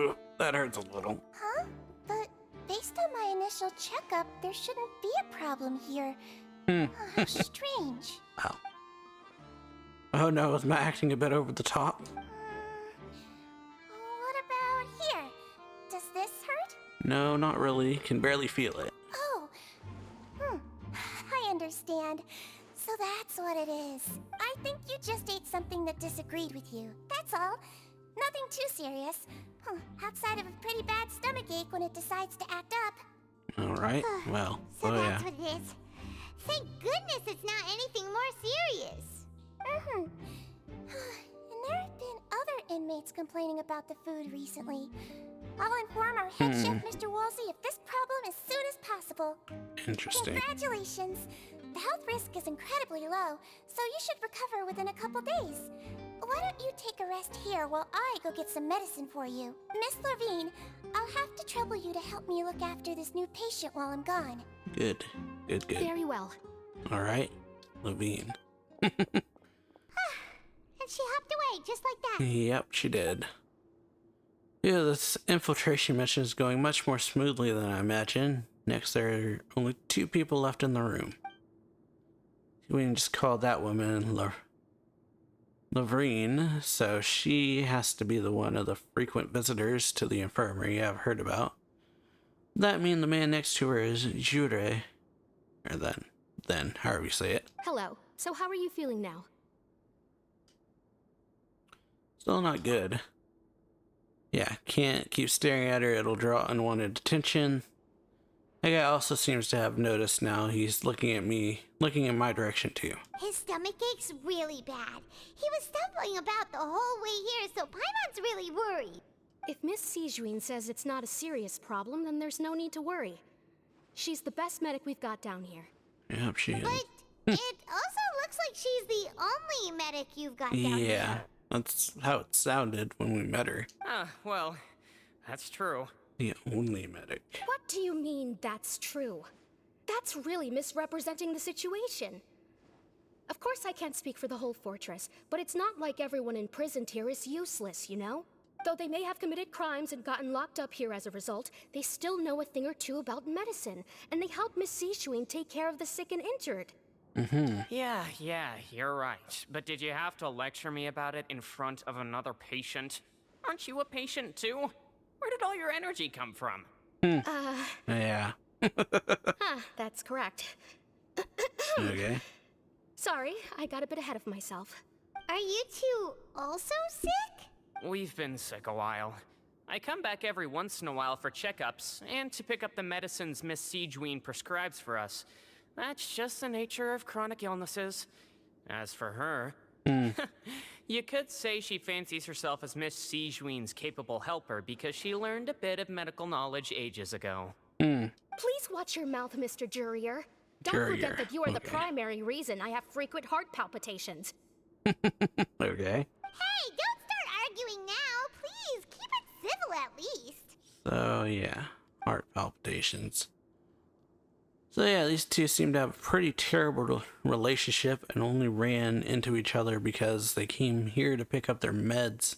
Ugh, that hurts a little. Huh? But based on my initial checkup, there shouldn't be a problem here. How strange. Wow. Oh no, is my acting a bit over the top? What about here? Does this hurt? No, not really. Can barely feel it. Oh. I understand. So that's what it is. I think you just ate something that disagreed with you. That's all. Nothing too serious. Outside of a pretty bad stomachache when it decides to act up. Alright, well, So oh yeah. that's what it is. Thank goodness it's not anything more serious. And there have been other inmates complaining about the food recently. I'll inform our head chef, Mr. Wolsey, of this problem as soon as possible. Interesting. Congratulations! The health risk is incredibly low, so you should recover within a couple days. Why don't you take a rest here while I go get some medicine for you? Miss Levine, I'll have to trouble you to help me look after this new patient while I'm gone. Good. Good. Very well. All right, Levine. And she hopped away just like that. Yep, she did. Yeah, this infiltration mission is going much more smoothly than I imagined. Next, there are only 2 people left in the room. We can just call that woman Lavrine, so she has to be the one of the frequent visitors to the infirmary I've heard about. That means the man next to her is Jure, or then, however you say it. Hello. So how are you feeling now? Still not good. Yeah, can't keep staring at her, it'll draw unwanted attention. That guy also seems to have noticed now. He's looking at me, looking in my direction too. His stomach ache's really bad. He was stumbling about the whole way here, so Paimon's really worried. If Miss Sijuin says it's not a serious problem, then there's no need to worry. She's the best medic we've got down here. Yep, she is. But it also looks like she's the only medic you've got down here. Yeah, that's how it sounded when we met her. Well, that's true. The only medic. What do you mean, that's true? That's really misrepresenting the situation. Of course I can't speak for the whole fortress, but it's not like everyone imprisoned here is useless, you know? Though they may have committed crimes and gotten locked up here as a result, they still know a thing or two about medicine, and they help Miss Sijuin take care of the sick and injured. Yeah, you're right. But did you have to lecture me about it in front of another patient? Aren't you a patient too? Where did all your energy come from? Yeah. That's correct. Okay. Sorry, I got a bit ahead of myself. Are you two also sick? We've been sick a while. I come back every once in a while for checkups, and to pick up the medicines Miss Sijuin prescribes for us. That's just the nature of chronic illnesses. As for her, you could say she fancies herself as Miss Sijuin's capable helper because she learned a bit of medical knowledge ages ago. Please watch your mouth, Mr. Jurier. Don't forget that you are the primary reason I have frequent heart palpitations. Okay. Hey, don't start arguing now, please. Keep it civil at least. So, yeah. Heart palpitations. So, yeah, these two seem to have a pretty terrible relationship and only ran into each other because they came here to pick up their meds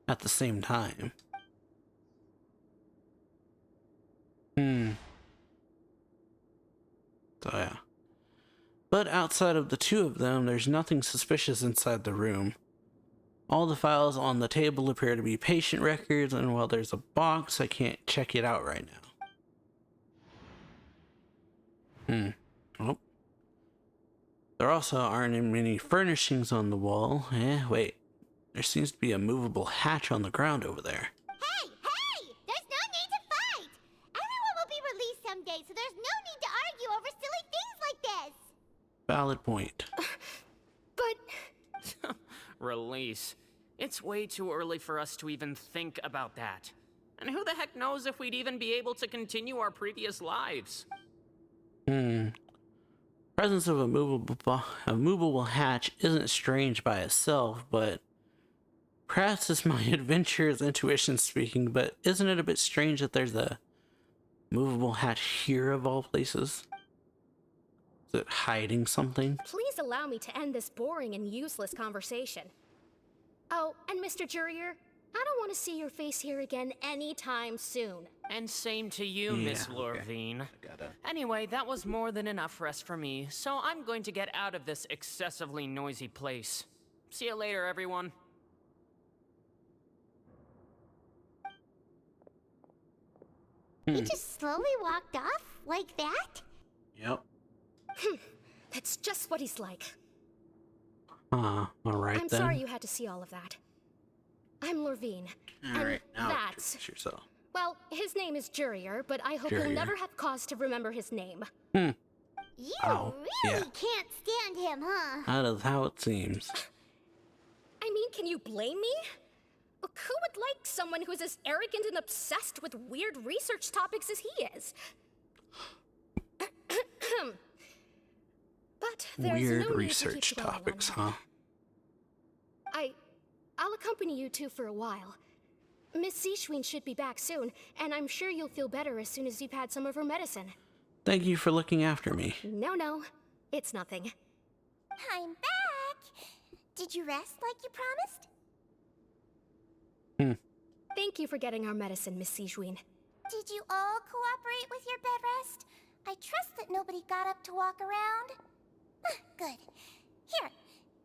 at the same time. So, yeah. But outside of the two of them, there's nothing suspicious inside the room. All the files on the table appear to be patient records, and while there's a box, I can't check it out right now. Oh. There also aren't many furnishings on the wall. Wait. There seems to be a movable hatch on the ground over there. Hey! There's no need to fight! Everyone will be released someday, so there's no need to argue over silly things like this! Valid point. But... Release. It's way too early for us to even think about that. And who the heck knows if we'd even be able to continue our previous lives? Presence of a movable hatch isn't strange by itself, but perhaps it's my adventurer's intuition speaking, but isn't it a bit strange that there's a movable hatch here of all places? Is it hiding something? Please allow me to end this boring and useless conversation. Oh, and Mr. Jurier, I don't want to see your face here again anytime soon. And same to you, Miss Lorvine. Anyway, that was more than enough rest for me, so I'm going to get out of this excessively noisy place. See you later, everyone. He just slowly walked off like that? Yep. That's just what he's like. Alright then. I'm sorry you had to see all of that. I'm Lorvine. Alright, now that's... introduce yourself. Well, his name is Jurier, but I hope you'll never have cause to remember his name. You You Ow. really Yeah. can't stand him, huh? That is how it seems. I mean, can you blame me? Who would like someone who's as arrogant and obsessed with weird research topics as he is? But there's Weird no research need to keep dwelling topics, on huh? I'll accompany you two for a while. Miss Seashween should be back soon, and I'm sure you'll feel better as soon as you've had some of her medicine. Thank you for looking after me. No, it's nothing. I'm back! Did you rest like you promised? Thank you for getting our medicine, Miss Seashween. Did you all cooperate with your bed rest? I trust that nobody got up to walk around. Good. Here,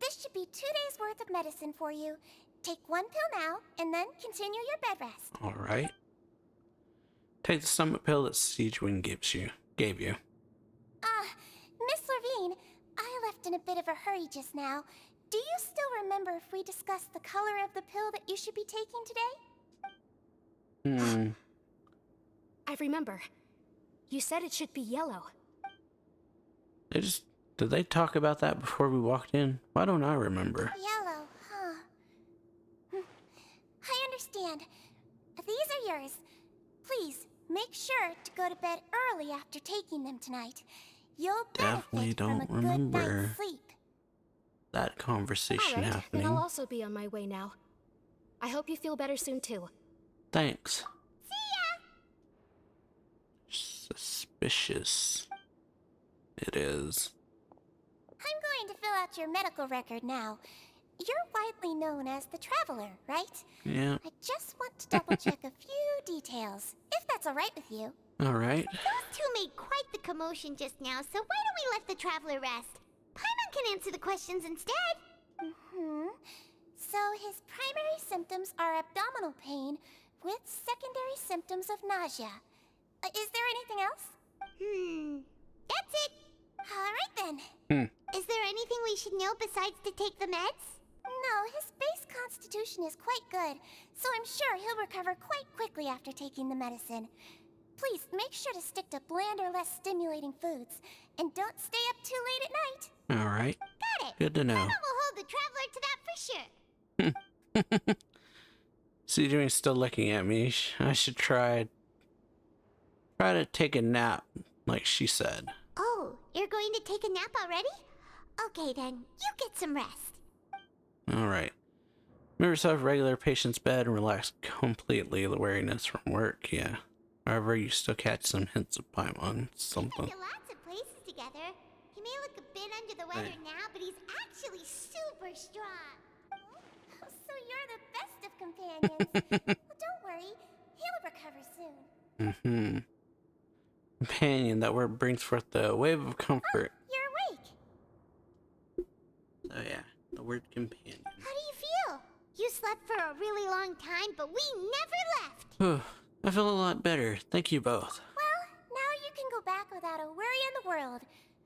this should be 2 days' worth of medicine for you. Take 1 pill now, and then continue your bed rest. Alright. Take the stomach pill that Siegewin gave you. Miss Levine, I left in a bit of a hurry just now. Do you still remember if we discussed the color of the pill that you should be taking today? I remember. You said it should be yellow. Did they talk about that before we walked in? Why don't I remember? Yellow, huh? I understand. These are yours. Please, make sure to go to bed early after taking them tonight. You'll Definitely benefit from don't a good remember night's sleep. that conversation All right, happening. then I'll also be on my way now. I hope you feel better soon, too. Thanks. See ya! Suspicious. It is. I'm going to fill out your medical record now. You're widely known as the Traveler, right? Yeah. I just want to double-check a few details, if that's all right with you. Alright. Those two made quite the commotion just now, so why don't we let the Traveler rest? Paimon can answer the questions instead. So his primary symptoms are abdominal pain with secondary symptoms of nausea. Is there anything else? That's it. All right then. Is there anything we should know besides to take the meds? No, his base constitution is quite good, so I'm sure he'll recover quite quickly after taking the medicine. Please make sure to stick to bland or less stimulating foods, and don't stay up too late at night. Alright. Got it. Good to know. Paimon will hold the Traveler to that for sure. Siegewin's still looking at me. I should try to take a nap, like she said. Oh, you're going to take a nap already? Okay then, you get some rest. Alright. Move yourself regular patient's bed and relax completely. The weariness from work, yeah. However, you still catch some hints of Paimon. Something. We've been to lots of places together. He may look a bit under the weather now, but he's actually super strong. So you're the best of companions. Well, don't worry, he'll recover soon. Companion, that word brings forth the wave of comfort. You're awake. Oh yeah, the word companion. How do you feel? You slept for a really long time, but we never left. I feel a lot better. Thank you both. Well, now you can go back without a worry in the world.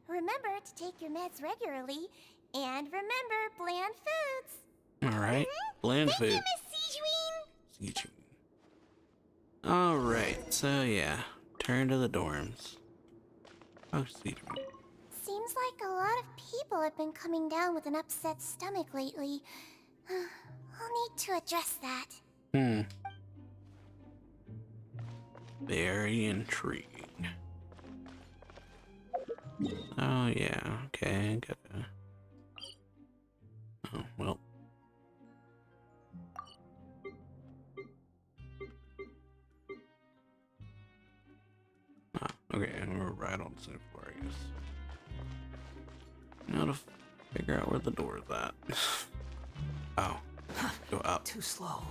Remember to take your meds regularly, and remember bland foods. Alright, bland food. Thank you, Miss Siegewin. Alright, so yeah, turn to the dorms. Oh, Siegewin. Seems like a lot of people have been coming down with an upset stomach lately. I'll need to address that. Very intriguing. Oh yeah, okay, gotta... Oh, well. Okay, we're right on the same floor, I guess. Now to figure out where the door is at. Oh, go up. Too slow.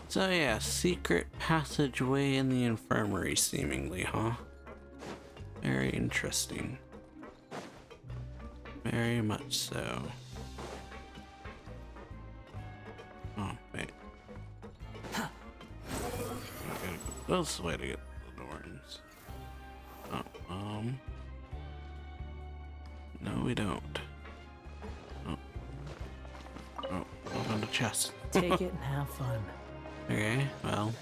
So yeah, secret passageway in the infirmary, seemingly, huh? Very interesting. Very much so. Oh, wait. I gotta go this way to get to the dorms. Oh, no we don't. Oh, open the chest. Take it and have fun. Okay, well.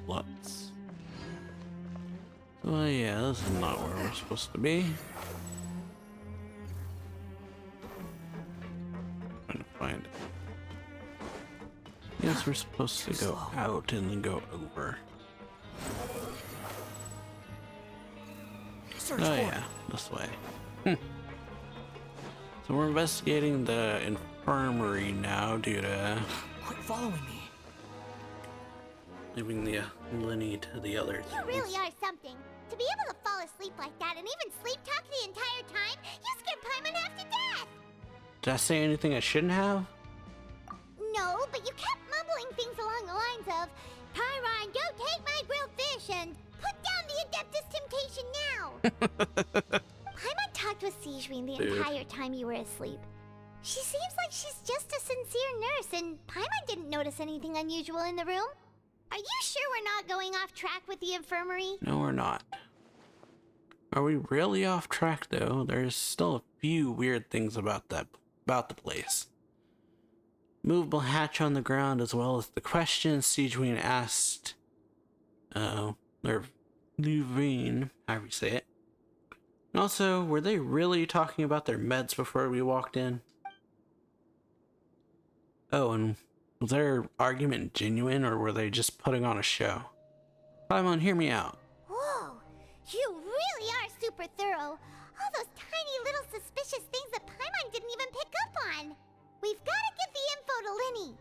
Let's. Well, yeah, this is not where we're supposed to be. Trying to find it. Yes, we're supposed to go out and then go over. Oh yeah, this way. So we're investigating the infirmary now due to Quit following me. leaving the Lenny to the others. You really are something. To be able to fall asleep like that and even sleep talk the entire time, you scared Paimon half to death! Did I say anything I shouldn't have? No, but you kept mumbling things along the lines of, Pyron, don't take my grilled fish, and put down the Adeptus Temptation now! Paimon talked with Sijween the entire time you were asleep. She seems like she's just a sincere nurse, and Paimon didn't notice anything unusual in the room. Are you sure we're not going off track with the infirmary? No, we're not. Are we really off track though? There's still a few weird things about the place. Movable hatch on the ground, as well as the questions Sijween asked. Or Luvine, however you say it. And also, were they really talking about their meds before we walked in? Oh, and was their argument genuine, or were they just putting on a show? Paimon, hear me out. Whoa, you really are super thorough. All those tiny little suspicious things that Paimon didn't even pick up on. We've got to give the info to Linny.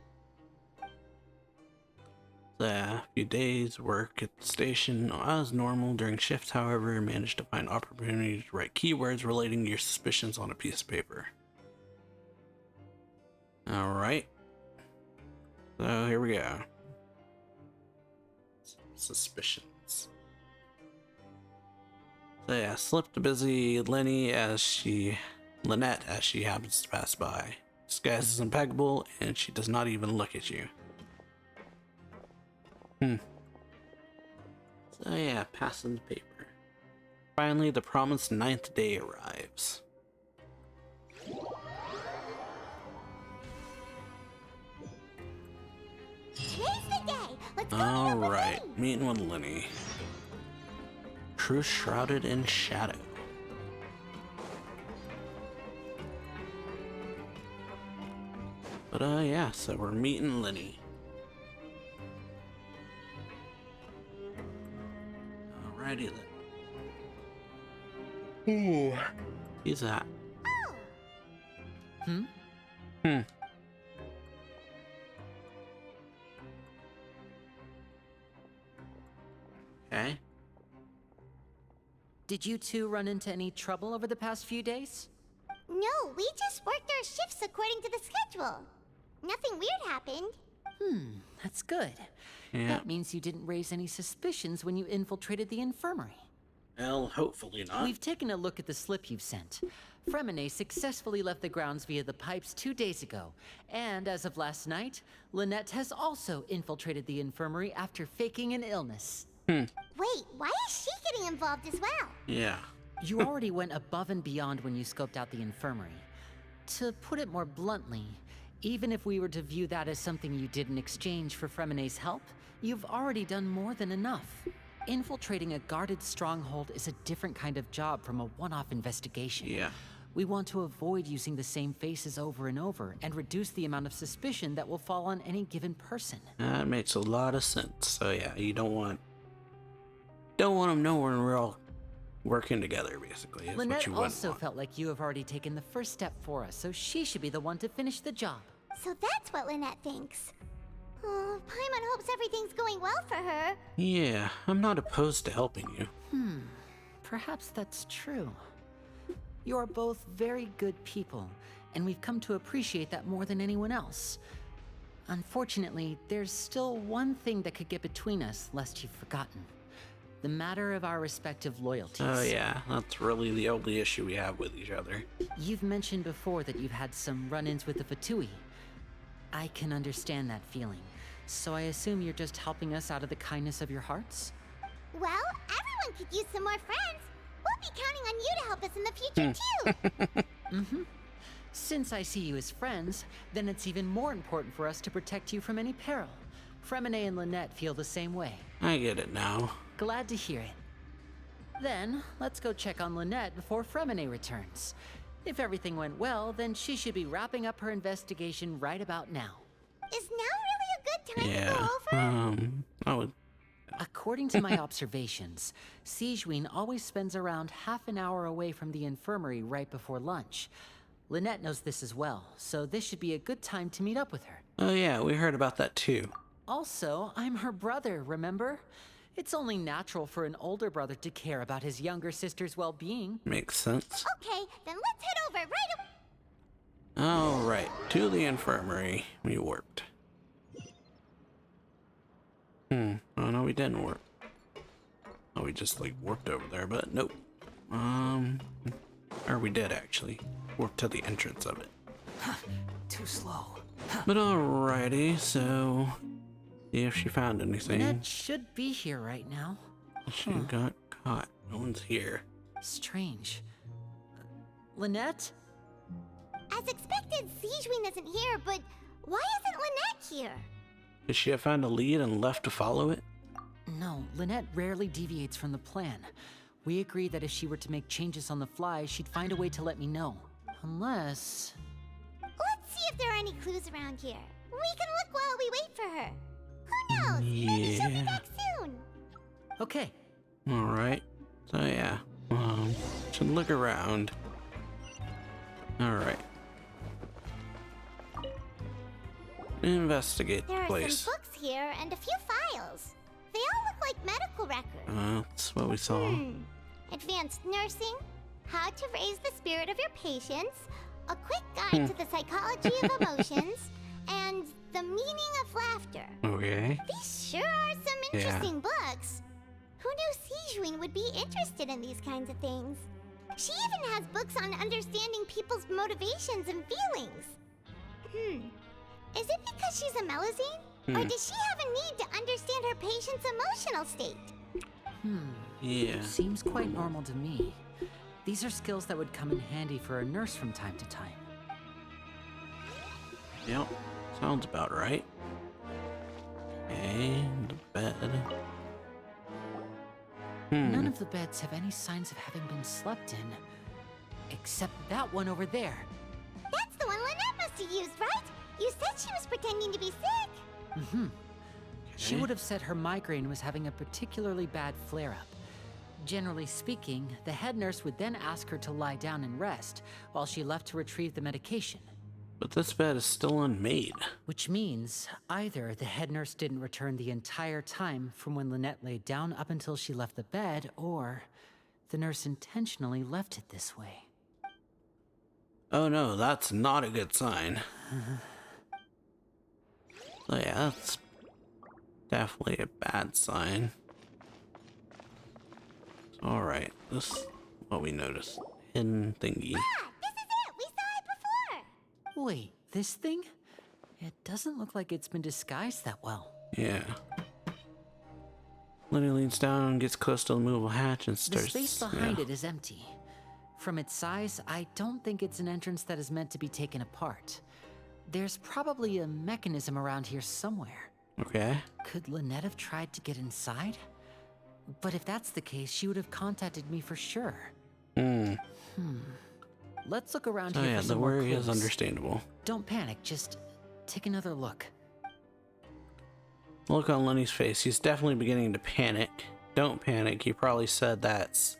A few days work at the station as normal. During shifts, however, managed to find opportunity to write keywords relating to your suspicions on a piece of paper. Alright. So here we go. Suspicions. So yeah, slipped a busy Lynette as she happens to pass by. Disguise is impeccable, and she does not even look at you. So yeah, passing the paper. Finally, the promised 9th day arrives. Today's the day. Let's go. Alright, meeting with Linny. Truth shrouded in shadow. But yeah, so we're meeting Linny. Alrighty then. Ooh. He's that. Okay. Did you two run into any trouble over the past few days? No, we just worked our shifts according to the schedule. Nothing weird happened. That's good. Yeah. That means you didn't raise any suspicions when you infiltrated the infirmary. Well, hopefully not. We've taken a look at the slip you've sent. Fremine successfully left the grounds via the pipes 2 days ago, and as of last night, Lynette has also infiltrated the infirmary after faking an illness. Wait, why is she getting involved as well? Yeah. You already went above and beyond when you scoped out the infirmary. To put it more bluntly, even if we were to view that as something you did in exchange for Fremine's help, you've already done more than enough. Infiltrating a guarded stronghold is a different kind of job from a one-off investigation. Yeah. We want to avoid using the same faces over and over and reduce the amount of suspicion that will fall on any given person. That makes a lot of sense. So yeah, you don't want them knowing we're all working together, basically. Is Lynette what you also want. felt like you have already taken the first step for us, so she should be the one to finish the job. So that's what Lynette thinks. Oh, Paimon hopes everything's going well for her. Yeah, I'm not opposed to helping you. Perhaps that's true. You are both very good people, and we've come to appreciate that more than anyone else. Unfortunately, there's still one thing that could get between us, lest you've forgotten. The matter of our respective loyalties. Oh yeah, that's really the only issue we have with each other. You've mentioned before that you've had some run-ins with the Fatui. I can understand that feeling, so I assume you're just helping us out of the kindness of your hearts? Well, everyone could use some more friends. We'll be counting on you to help us in the future, too. Since I see you as friends, then it's even more important for us to protect you from any peril. Fremine and Lynette feel the same way. I get it now. Glad to hear it. Then, let's go check on Lynette before Fremine returns. If everything went well, then she should be wrapping up her investigation right about now. Is now really a good time to go over? I would... According to my observations, Sigewinne always spends around half an hour away from the infirmary right before lunch. Lynette knows this as well, so this should be a good time to meet up with her. Oh yeah, we heard about that too. Also, I'm her brother, remember? It's only natural for an older brother to care about his younger sister's well-being. Makes sense. Okay, then let's head over right away. Alright, to the infirmary. We warped. Oh no, we didn't warp. Oh, we just like warped over there, but nope. Or we did actually. Warped to the entrance of it. Too slow. But alrighty, so... see if she found anything. Lynette should be here right now. She got caught. No one's here. Strange. Lynette? As expected, Sigewinne isn't here, but why isn't Lynette here? Could she have found a lead and left to follow it? No, Lynette rarely deviates from the plan. We agreed that if she were to make changes on the fly, she'd find a way to let me know. Unless... Let's see if there are any clues around here. We can look while we wait for her. Who knows? Maybe she'll be back soon. Okay. Alright. So yeah. Should look around. Alright. Investigate the There are place. some books here and a few files. They all look like medical records. That's what we saw. Advanced nursing, how to raise the spirit of your patients, a quick guide to the psychology of emotions, and the meaning of laughter. Okay. These sure are some interesting books. Who knew Sigewinne would be interested in these kinds of things? She even has books on understanding people's motivations and feelings. Is it because she's a Melazine? Or does she have a need to understand her patient's emotional state? Yeah. Seems quite normal to me. These are skills that would come in handy for a nurse from time to time. Yep. Sounds about right. Okay, the bed. None of the beds have any signs of having been slept in. Except that one over there. That's the one Lynette must have used, right? You said she was pretending to be sick. She would have said her migraine was having a particularly bad flare-up. Generally speaking, the head nurse would then ask her to lie down and rest, while she left to retrieve the medication. But this bed is still unmade. Which means, either the head nurse didn't return the entire time from when Lynette laid down up until she left the bed, or the nurse intentionally left it this way. Oh no, that's not a good sign. So yeah, that's definitely a bad sign. Alright, this is what we noticed. Hidden thingy. Ah, this is it! We saw it before! Wait, this thing? It doesn't look like it's been disguised that well. Yeah. Lenny leans down and gets close to the movable hatch and The starts... space behind it is empty. From its size, I don't think it's an entrance that is meant to be taken apart. There's probably a mechanism around here somewhere. Okay. Could Lynette have tried to get inside? But if that's the case, she would have contacted me for sure. Let's look around Oh here yeah, for the some more worry is clues. understandable. Don't panic, just take another look. Look on Lenny's face. He's definitely beginning to panic. Don't panic. He probably said that's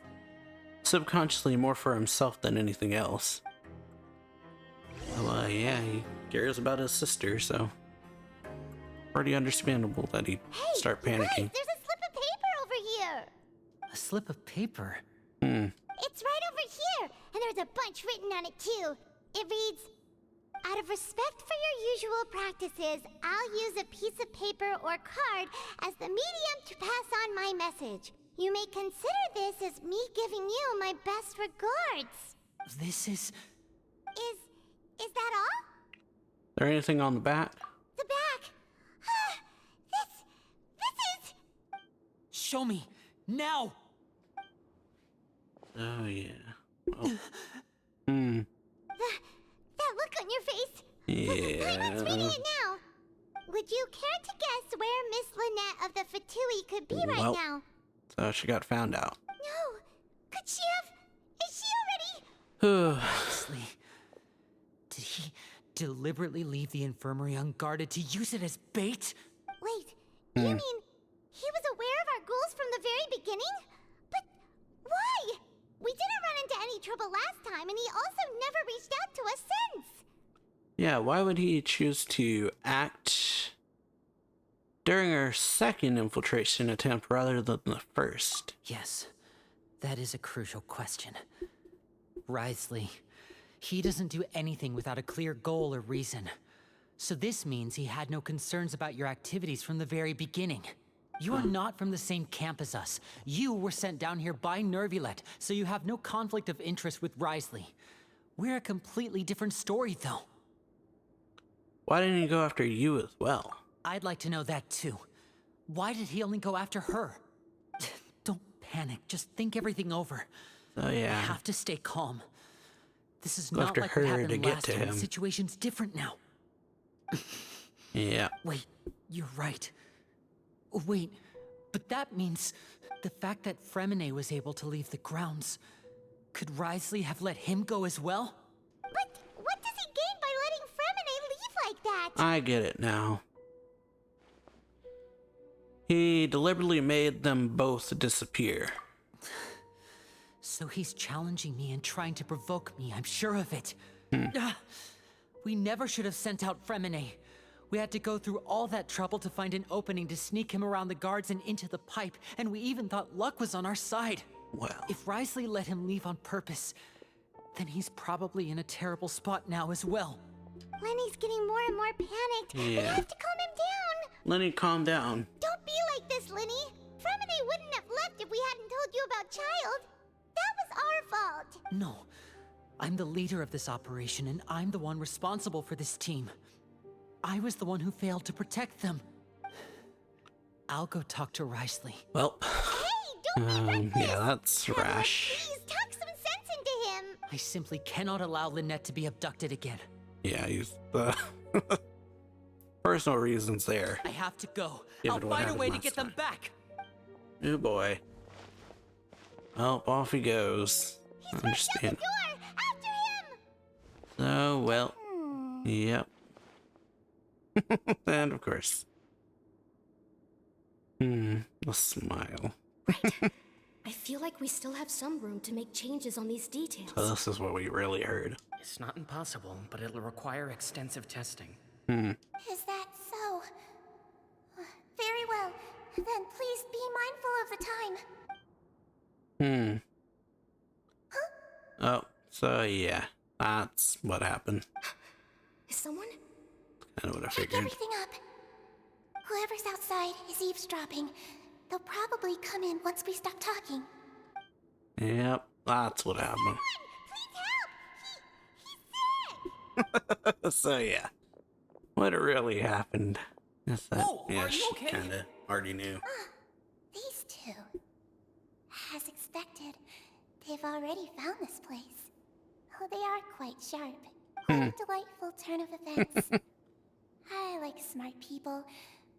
subconsciously more for himself than anything else. Well, yeah, he cares about his sister, so pretty understandable that he'd start panicking. Guys, there's a slip of paper over here! A slip of paper? It's right over here, and there's a bunch written on it too. It reads, "Out of respect for your usual practices, I'll use a piece of paper or card as the medium to pass on my message. You may consider this as me giving you my best regards." This is... Is that all? Is there anything on the back? The back. This is... Show me! Now! Oh yeah. Well. That look on your face. Yeah. Simon's reading it now. Would you care to guess where Miss Lynette of the Fatui could be right Well. now? So she got found out. No, Is she already? Honestly, did he deliberately leave the infirmary unguarded to use it as bait? Wait, you mean he was aware of our goals from the very beginning? But why? We didn't run into any trouble last time, and he also never reached out to us since. Yeah, why would he choose to act during our second infiltration attempt rather than the first? Yes, that is a crucial question. Wriothesley, he doesn't do anything without a clear goal or reason. So this means he had no concerns about your activities from the very beginning. You are not from the same camp as us. You were sent down here by Nervulet, so you have no conflict of interest with Wriothesley. We're a completely different story, though. Why didn't he go after you as well? I'd like to know that, too. Why did he only go after her? Don't panic. Just think everything over. So yeah. You have to stay calm. This is Go not after like her what to happened get last to time. him. The situation's different now. Yeah. Wait, you're right. Wait, but that means the fact that Fremine was able to leave the grounds. Could Wriothesley have let him go as well? But what does he gain by letting Fremine leave like that? I get it now. He deliberately made them both disappear. So he's challenging me and trying to provoke me, I'm sure of it. We never should have sent out Fremine. We had to go through all that trouble to find an opening to sneak him around the guards and into the pipe, and we even thought luck was on our side. Well. If Wriothesley let him leave on purpose, then he's probably in a terrible spot now as well. Lenny's getting more and more panicked. We Yeah. have to calm him down. Lenny, calm down. Don't be like this, Lenny. Fremine wouldn't have left if we hadn't told you about Child. That was our fault. No. I'm the leader of this operation, and I'm the one responsible for this team. I was the one who failed to protect them. I'll go talk to Wriothesley. Well. Hey, don't be reckless. Yeah, that's rash. Please, talk some sense into him. I simply cannot allow Lynette to be abducted again. Yeah, he's personal reasons there. I have to go. Given I'll what find a happened way to last get them back. Oh boy. Well, off he goes. I understand. After him. So, well. Yep. And of course. A smile. I feel like we still have some room to make changes on these details. So this is what we really heard. It's not impossible, but it'll require extensive testing. Is that so? Very well. Then please be mindful of the time. Oh, so yeah. That's what happened. Is someone? Kind of what I Pick figured. everything up. Whoever's outside is eavesdropping. They'll probably come in once we stop talking. Yep, that's what happened. Please help! He's sick! So yeah. What really happened is that, Oh, yeah, are you she okay? kinda already knew. These two. As expected, they've already found this place. Oh, they are quite sharp. What a delightful turn of events. I like smart people,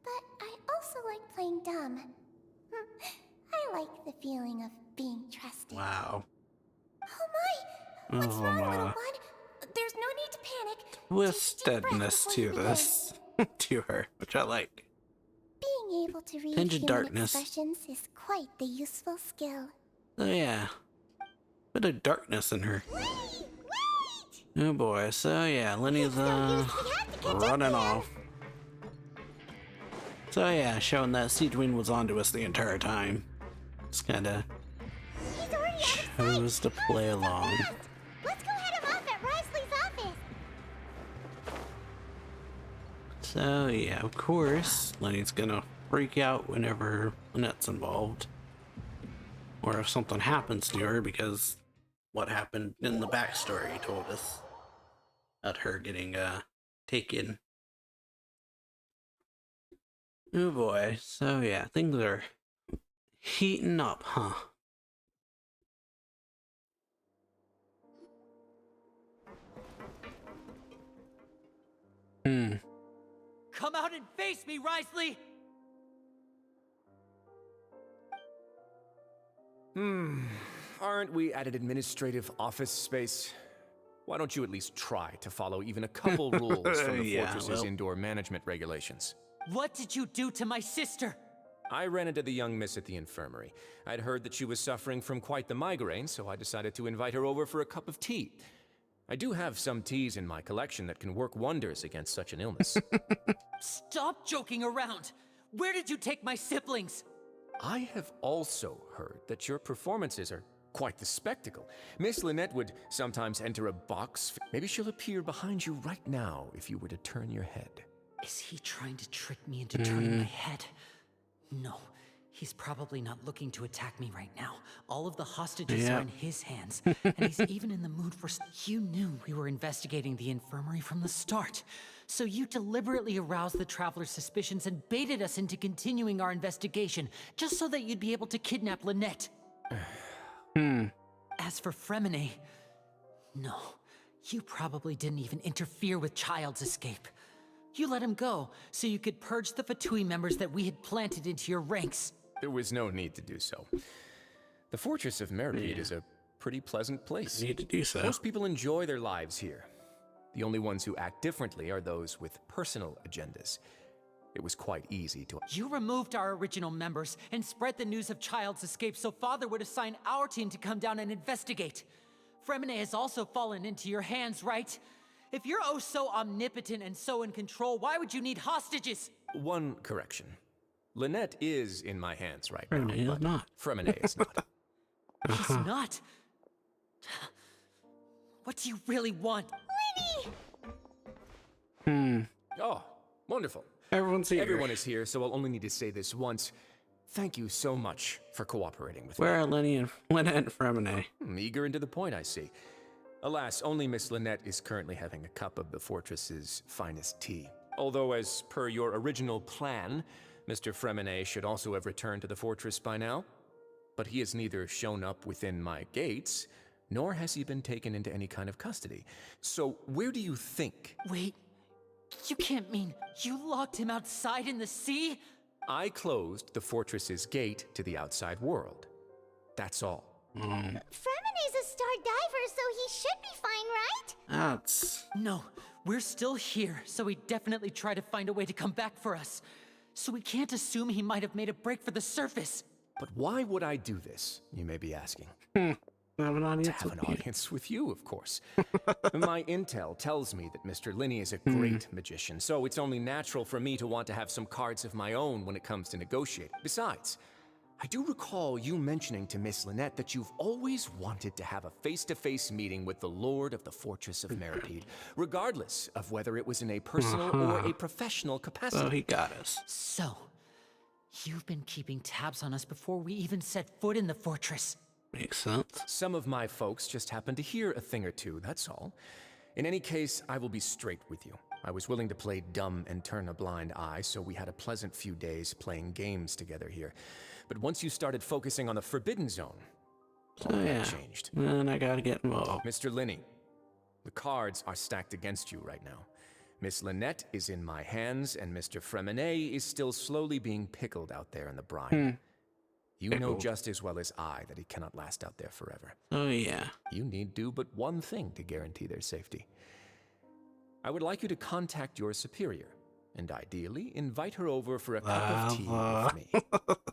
but I also like playing dumb. I like the feeling of being trusted. Wow. Oh my! What's wrong, little one? There's no need to panic. Twistedness to this. To her, which I like. Being able to read Tinge of human darkness. expressions is quite the useful skill. Oh yeah. Bit of darkness in her. Wait! Oh boy, so yeah, Lenny's running off. So yeah, showing that Siegewin was onto us the entire time. Just kinda chose to play along. Let's go head him off at Wriothesley's office. So yeah, of course, Lenny's gonna freak out whenever Lynette's involved. Or if something happens to her, because what happened in the backstory told us about her getting taken. Oh boy, so yeah, things are heating up, huh? Come out and face me, Wriothesley! Aren't we at an administrative office space? Why don't you at least try to follow even a couple rules from the fortress's indoor management regulations? What did you do to my sister? I ran into the young miss at the infirmary. I'd heard that she was suffering from quite the migraine, so I decided to invite her over for a cup of tea. I do have some teas in my collection that can work wonders against such an illness. Stop joking around! Where did you take my siblings? I have also heard that your performances are quite the spectacle. Miss Lynette would sometimes enter a box. Maybe she'll appear behind you right now if you were to turn your head. Is he trying to trick me into turning my head? No, he's probably not looking to attack me right now. All of the hostages are in his hands, and he's even in the mood for... You knew we were investigating the infirmary from the start, so you deliberately aroused the Traveler's suspicions and baited us into continuing our investigation, just so that you'd be able to kidnap Lynette. As for Fremine, no, you probably didn't even interfere with Child's escape. You let him go, so you could purge the Fatui members that we had planted into your ranks. There was no need to do so. The Fortress of Meripede is a pretty pleasant place. Need to do so. Most people enjoy their lives here. The only ones who act differently are those with personal agendas. It was quite easy to... You removed our original members and spread the news of Child's escape so Father would assign our team to come down and investigate. Fremine has also fallen into your hands, right? If you're oh so omnipotent and so in control, why would you need hostages? One correction. Lynette is in my hands right now, Fremine is not. Fremine is not. He's not? What do you really want? Lenny! Oh, wonderful. Everyone's here. Everyone is here, so I'll only need to say this once. Thank you so much for cooperating with me. Where are Lynette and Fremine? Eager and to the point, I see. Alas, only Miss Lynette is currently having a cup of the fortress's finest tea. Although, as per your original plan, Mr. Fremine should also have returned to the fortress by now. But he has neither shown up within my gates, nor has he been taken into any kind of custody. So, where do you think? Wait, you can't mean you locked him outside in the sea? I closed the fortress's gate to the outside world. That's all. Fremine's a star diver, so he should be fine, right? That's... No, we're still here, so he definitely tried to find a way to come back for us. So we can't assume he might have made a break for the surface. But why would I do this, you may be asking? Have an audience To have an audience with you, of course. My intel tells me that Mr. Linney is a great magician, so it's only natural for me to want to have some cards of my own when it comes to negotiating. Besides, I do recall you mentioning to Miss Lynette that you've always wanted to have a face-to-face meeting with the Lord of the Fortress of Meripede, regardless of whether it was in a personal or a professional capacity. So he got us. So, you've been keeping tabs on us before we even set foot in the fortress. Makes sense. Some of my folks just happened to hear a thing or two, that's all. In any case, I will be straight with you. I was willing to play dumb and turn a blind eye, so we had a pleasant few days playing games together here. But once you started focusing on the Forbidden Zone, all that changed. Then I gotta get involved. Mr. Linney, the cards are stacked against you right now. Miss Lynette is in my hands, and Mr. Fremine is still slowly being pickled out there in the brine. You know just as well as I that he cannot last out there forever. Oh yeah. You need do but one thing to guarantee their safety. I would like you to contact your superior, and ideally invite her over for a cup of tea with me.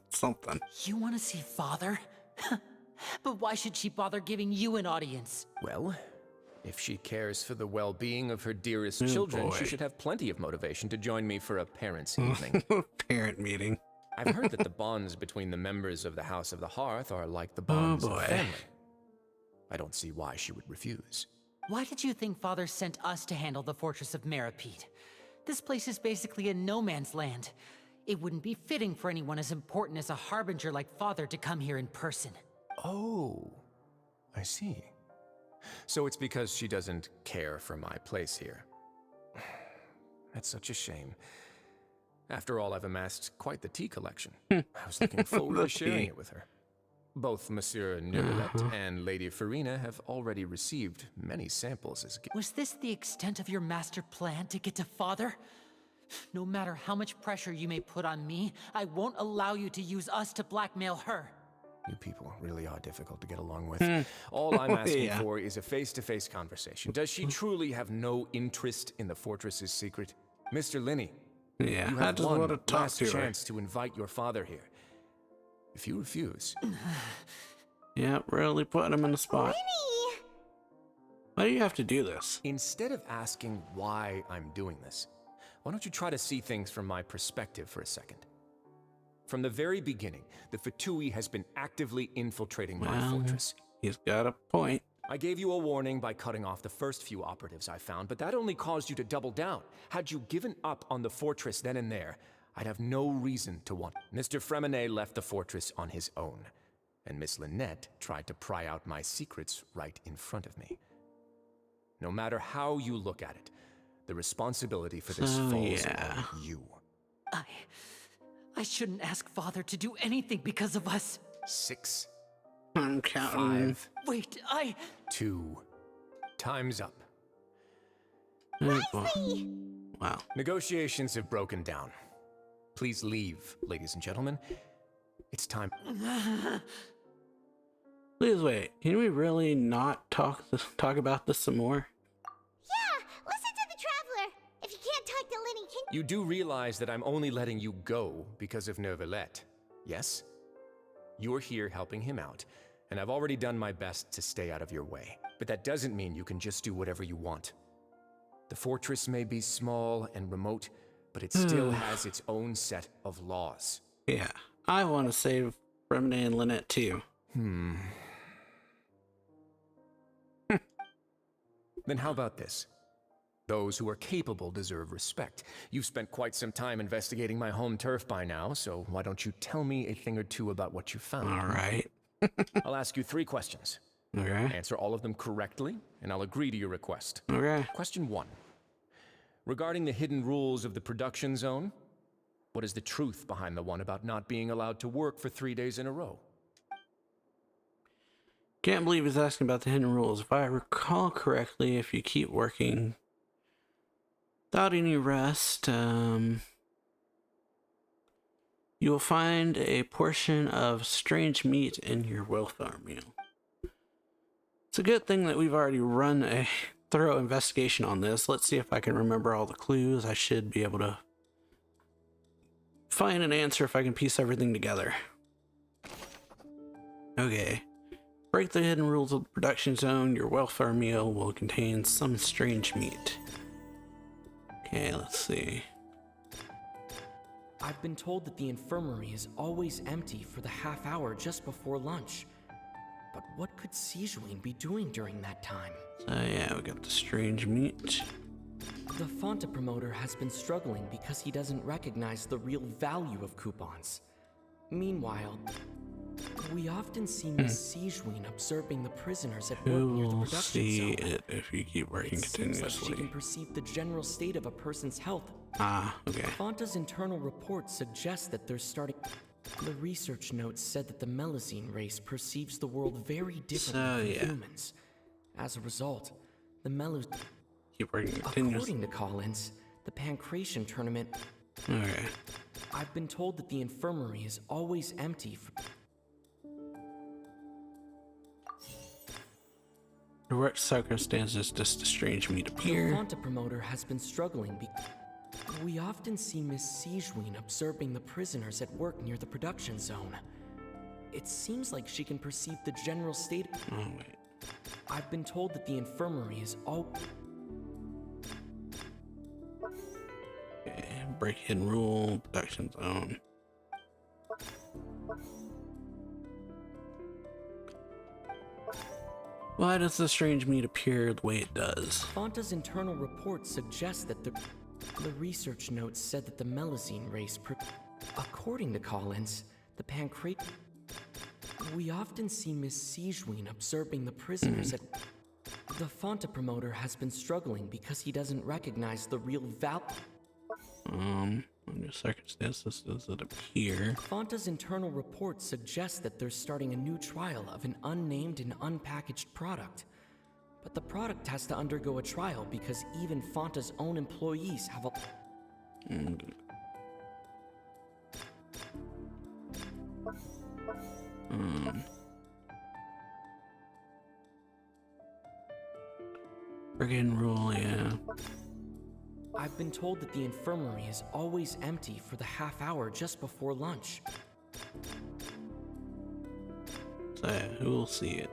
Something. You want to see Father? But why should she bother giving you an audience? Well, if she cares for the well-being of her dearest children, she should have plenty of motivation to join me for a parents' evening. Parent meeting. I've heard that the bonds between the members of the House of the Hearth are like the bonds of family. I don't see why she would refuse. Why did you think Father sent us to handle the Fortress of Meripede? This place is basically a no-man's land. It wouldn't be fitting for anyone as important as a harbinger like Father to come here in person. Oh, I see. So it's because she doesn't care for my place here. That's such a shame. After all, I've amassed quite the tea collection. I was looking forward to sharing it with her. Both Monsieur Neuvillette and Lady Farina have already received many samples as gifts. Was this the extent of your master plan to get to Father? No matter how much pressure you may put on me, I won't allow you to use us to blackmail her. You people really are difficult to get along with. All I'm asking for is a face-to-face conversation. Does she truly have no interest in the fortress's secret? Mr. Linney, Yeah, you I have just one want to talk last to her. chance to invite your father here. If you refuse... Yeah, really putting him in the spot. Linny! Why do you have to do this? Instead of asking why I'm doing this, why don't you try to see things from my perspective for a second? From the very beginning, the Fatui has been actively infiltrating my fortress. He's got a point. I gave you a warning by cutting off the first few operatives I found, but that only caused you to double down. Had you given up on the fortress then and there, I'd have no reason to want. Mr. Freminet left the fortress on his own, and Miss Lynette tried to pry out my secrets right in front of me. No matter how you look at it, the responsibility for this falls on you. I shouldn't ask Father to do anything because of us. 6. I'm counting. 5. Wait, 2. Time's up. Leslie! Wow. Negotiations have broken down. Please leave, ladies and gentlemen. It's time. Please wait. Can we really not talk about this some more? Yeah, listen to the Traveler. If you can't talk to Linny, can You do realize that I'm only letting you go because of Neuvillette, yes? You're here helping him out, and I've already done my best to stay out of your way. But that doesn't mean you can just do whatever you want. The fortress may be small and remote, but it still has its own set of laws. Yeah, I want to save Freminet and Lynette too. Then how about this? Those who are capable deserve respect. You've spent quite some time investigating my home turf by now, so why don't you tell me a thing or two about what you found? All right. I'll ask you 3 questions. Okay. Answer all of them correctly, and I'll agree to your request. Okay. Question 1. Regarding the hidden rules of the production zone, what is the truth behind the one about not being allowed to work for 3 days in a row? Can't believe he's asking about the hidden rules. If I recall correctly, if you keep working without any rest, you will find a portion of strange meat in your welfare meal. It's a good thing that we've already run a thorough investigation on this. Let's see if I can remember all the clues. I should be able to find an answer if I can piece everything together. Okay. Break the hidden rules of the production zone. Your welfare meal will contain some strange meat. Okay, let's see. I've been told that the infirmary is always empty for the half hour just before lunch. But what could Sijuin be doing during that time? So yeah, we got the strange meat. The Fonta promoter has been struggling because he doesn't recognize the real value of coupons. Meanwhile, we often see Miss Sijuin observing the prisoners at work near the You'll production see zone. it if you keep working It seems like she continuously. can perceive the general state of a person's health. Ah, okay. Fonta's internal report suggests that they're starting... The research notes said that the Melazine race perceives the world very differently from humans. As a result, the keep working continuously. According to Collins, the Pancration tournament... Okay. I've been told that the infirmary is always empty for... Under what circumstances does the strange meat The appear? Fonta promoter has been struggling We often see Miss Sijuin observing the prisoners at work near the production zone. It seems like she can perceive the general state... Oh, wait. I've been told that the infirmary is all... Okay, break hidden rule, production zone. Why does the strange meat appear the way it does? Fonta's internal report suggests that the research notes said that the Melazine race... According to Collins, the Pancrate... We often see Miss Sijuin observing the prisoners at... The Fonta promoter has been struggling because he doesn't recognize the real value... Under circumstances does it appear? Fonta's internal report suggests that they're starting a new trial of an unnamed and unpackaged product. But the product has to undergo a trial because even Fonta's own employees have a... Friggin' rule, yeah. I've been told that the infirmary is always empty for the half hour just before lunch. So yeah, who will see it?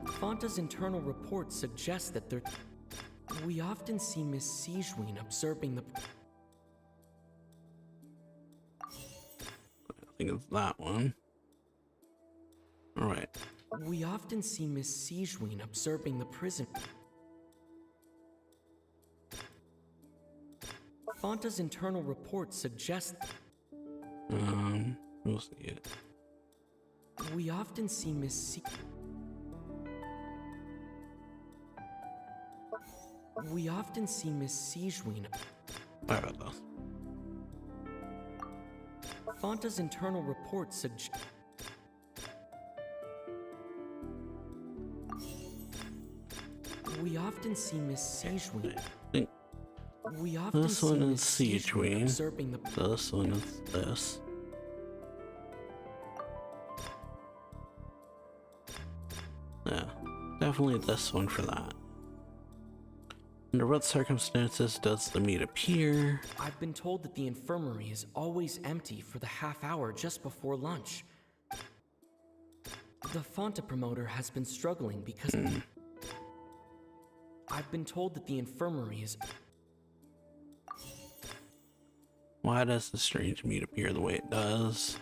Fonta's internal report suggests that there... We often see Miss Sijween observing the... I think it's that one. Alright. We often see Miss Sijween observing the prison. Fonta's internal report suggests... We'll see it. We often see Miss Si... We often see Miss Sijween... Sorry about this. Fonta's internal report suggests... We often see Miss Sijween... We often This see one is Miss Sijween. observing the... This one is this. Yeah, definitely this one for that. Under what circumstances does the meat appear? I've been told that the infirmary is always empty for the half hour just before lunch. The Fonta promoter has been struggling because... I've been told that the infirmary is... Why does the strange meat appear the way it does?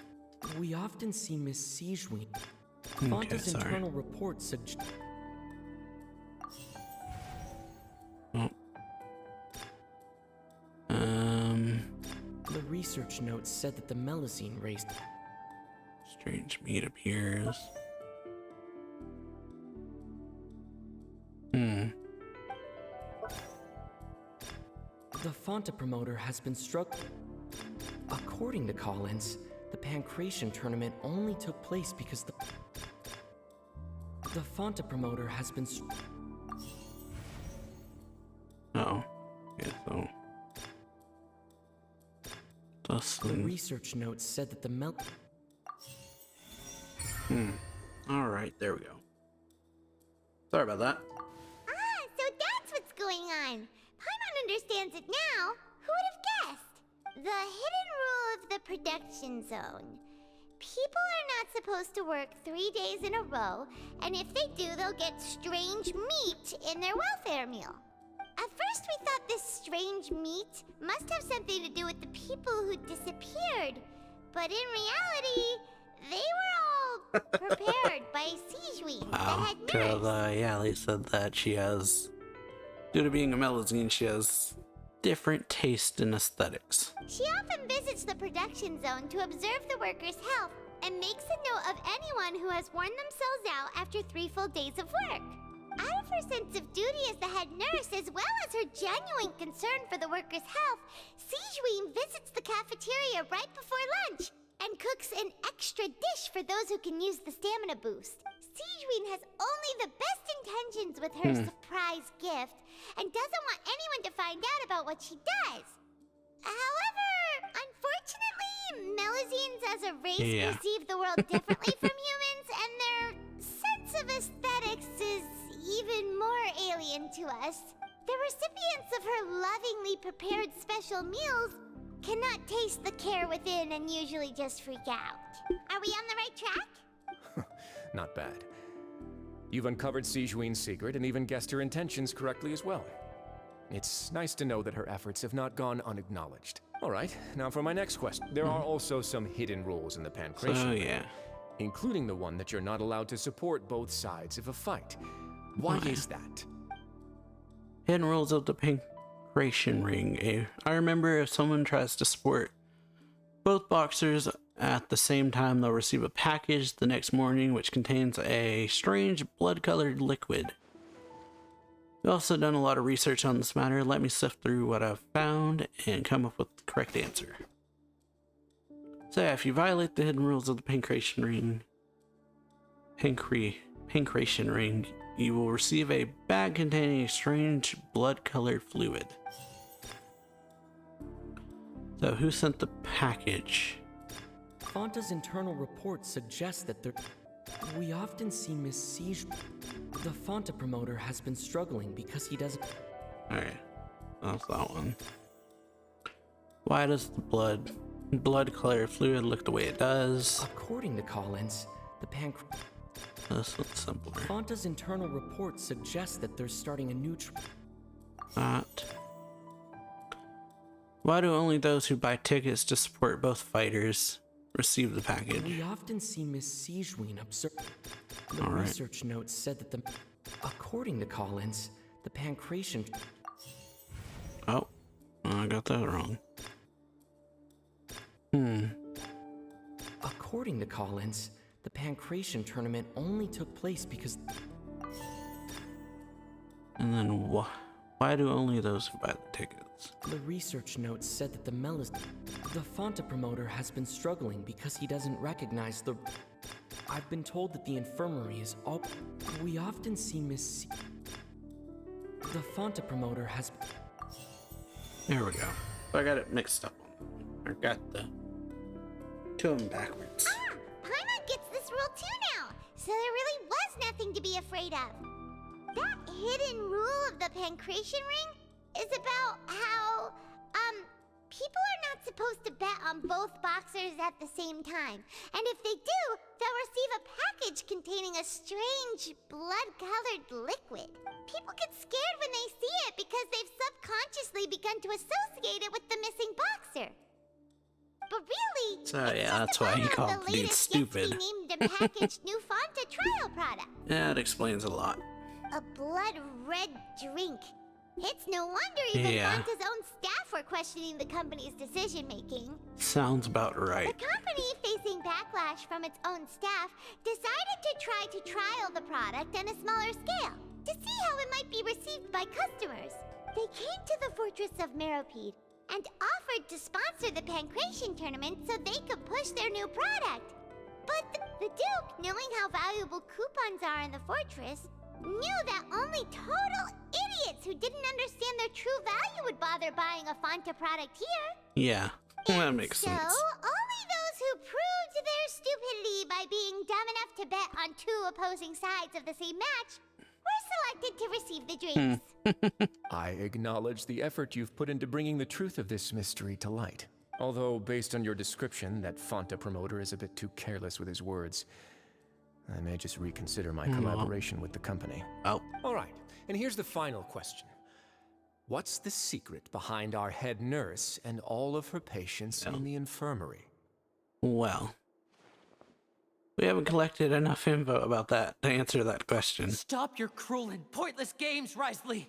We often see Miss Sijween. Okay, Fonta's sorry. internal report suggests... Oh. The research notes said that the Melusine race... Strange meat appears. The Fonta promoter has been struggling. According to Collins, the Pancration tournament only took place because the Fonta promoter has been... Oh. Okay, so... The research notes said that the Alright, there we go. Sorry about that. Ah, so that's what's going on. Paimon understands it now. Who would have guessed? The hidden rule of the production zone. People are not supposed to work 3 days in a row, and if they do, they'll get strange meat in their welfare meal. At first, we thought this strange meat must have something to do with the people who disappeared. But in reality, they were all prepared by Sijween, the head nurse. Yali said that she has... Due to being a Melusine, she has different taste and aesthetics. She often visits the production zone to observe the workers' health and makes a note of anyone who has worn themselves out after 3 full days of work. Out of her sense of duty as the head nurse, as well as her genuine concern for the workers' health, Sijween visits the cafeteria right before lunch and cooks an extra dish for those who can use the stamina boost. Sijween has only the best intentions with her surprise gift and doesn't want anyone to find out about what she does. However, unfortunately, Melusines as a race perceive the world differently from humans, and their sense of aesthetics is even more alien to us. The recipients of her lovingly prepared special meals cannot taste the care within and usually just freak out. Are we on the right track? Not bad. You've uncovered Sijween's secret and even guessed her intentions correctly as well. It's nice to know that her efforts have not gone unacknowledged. All right, now for my next question. There are also some hidden rules in the Pancration, including the one that you're not allowed to support both sides of a fight. Why is that? Hidden rules of the Pancration ring. I remember if someone tries to support both boxers at the same time, they'll receive a package the next morning which contains a strange blood-colored liquid. We've also done a lot of research on this matter. Let me sift through what I've found and come up with the correct answer. So yeah, if you violate the hidden rules of the Pancration ring, you will receive a bag containing a strange blood-colored fluid. So who sent the package. Fonta's internal report suggests that there... We often see Miss Siege... The Fonta promoter has been struggling because he doesn't... Alright, that's that one. Why does the blood color fluid look the way it does? According to Collins, the This one's simpler. Fonta's internal report suggests that they're starting a new... That. Why do only those who buy tickets to support both fighters receive the package? We often see Miss Siegeween observe... The research notes said that the... According to Collins, the pancreation... Oh, I got that wrong. According to Collins, the pancreation tournament only took place because... And then why do only those who buy the tickets? The research notes said that the Fonta promoter has been struggling because he doesn't recognize the... I've been told that the infirmary is all... We often see Miss... The Fonta promoter has... There we go. I got it mixed up. I got the two of them backwards. Ah! Paimon gets this rule too now, so there really was nothing to be afraid of. That hidden rule of the pancreation ring is about how, people are not supposed to bet on both boxers at the same time. And if they do, they'll receive a package containing a strange, blood-colored liquid. People get scared when they see it because they've subconsciously begun to associate it with the missing boxer. But really, So yeah, that's why he called the dude stupid. named and packaged new Fonta trial product. Yeah, it explains a lot. A blood-red drink. It's no wonder even Fonta's own staff were questioning the company's decision-making. Sounds about right. The company, facing backlash from its own staff, decided to try to trial the product on a smaller scale, to see how it might be received by customers. They came to the Fortress of Meropide and offered to sponsor the Pancration tournament so they could push their new product. But the Duke, knowing how valuable coupons are in the fortress, knew that only total idiots who didn't understand their true value would bother buying a Fonta product here. Yeah, that makes So, sense. only those who proved their stupidity by being dumb enough to bet on two opposing sides of the same match were selected to receive the drinks. I acknowledge the effort you've put into bringing the truth of this mystery to light. Although, based on your description, that Fonta promoter is a bit too careless with his words. I may just reconsider my collaboration with the company. Oh. All right, and here's the final question. What's the secret behind our head nurse and all of her patients in the infirmary? Well, we haven't collected enough info about that to answer that question. Stop your cruel and pointless games, Risley!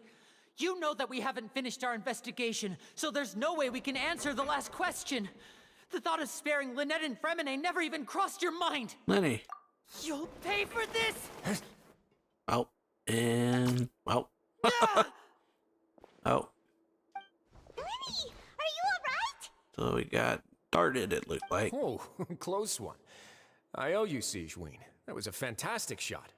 You know that we haven't finished our investigation, so there's no way we can answer the last question. The thought of sparing Lynette and Fremine never even crossed your mind! Lenny. You'll pay for this! Oh, and... Oh. Oh. Lenny, are you alright? So we got darted, it looked like. Oh, close one. I owe you, Siegeween. That was a fantastic shot.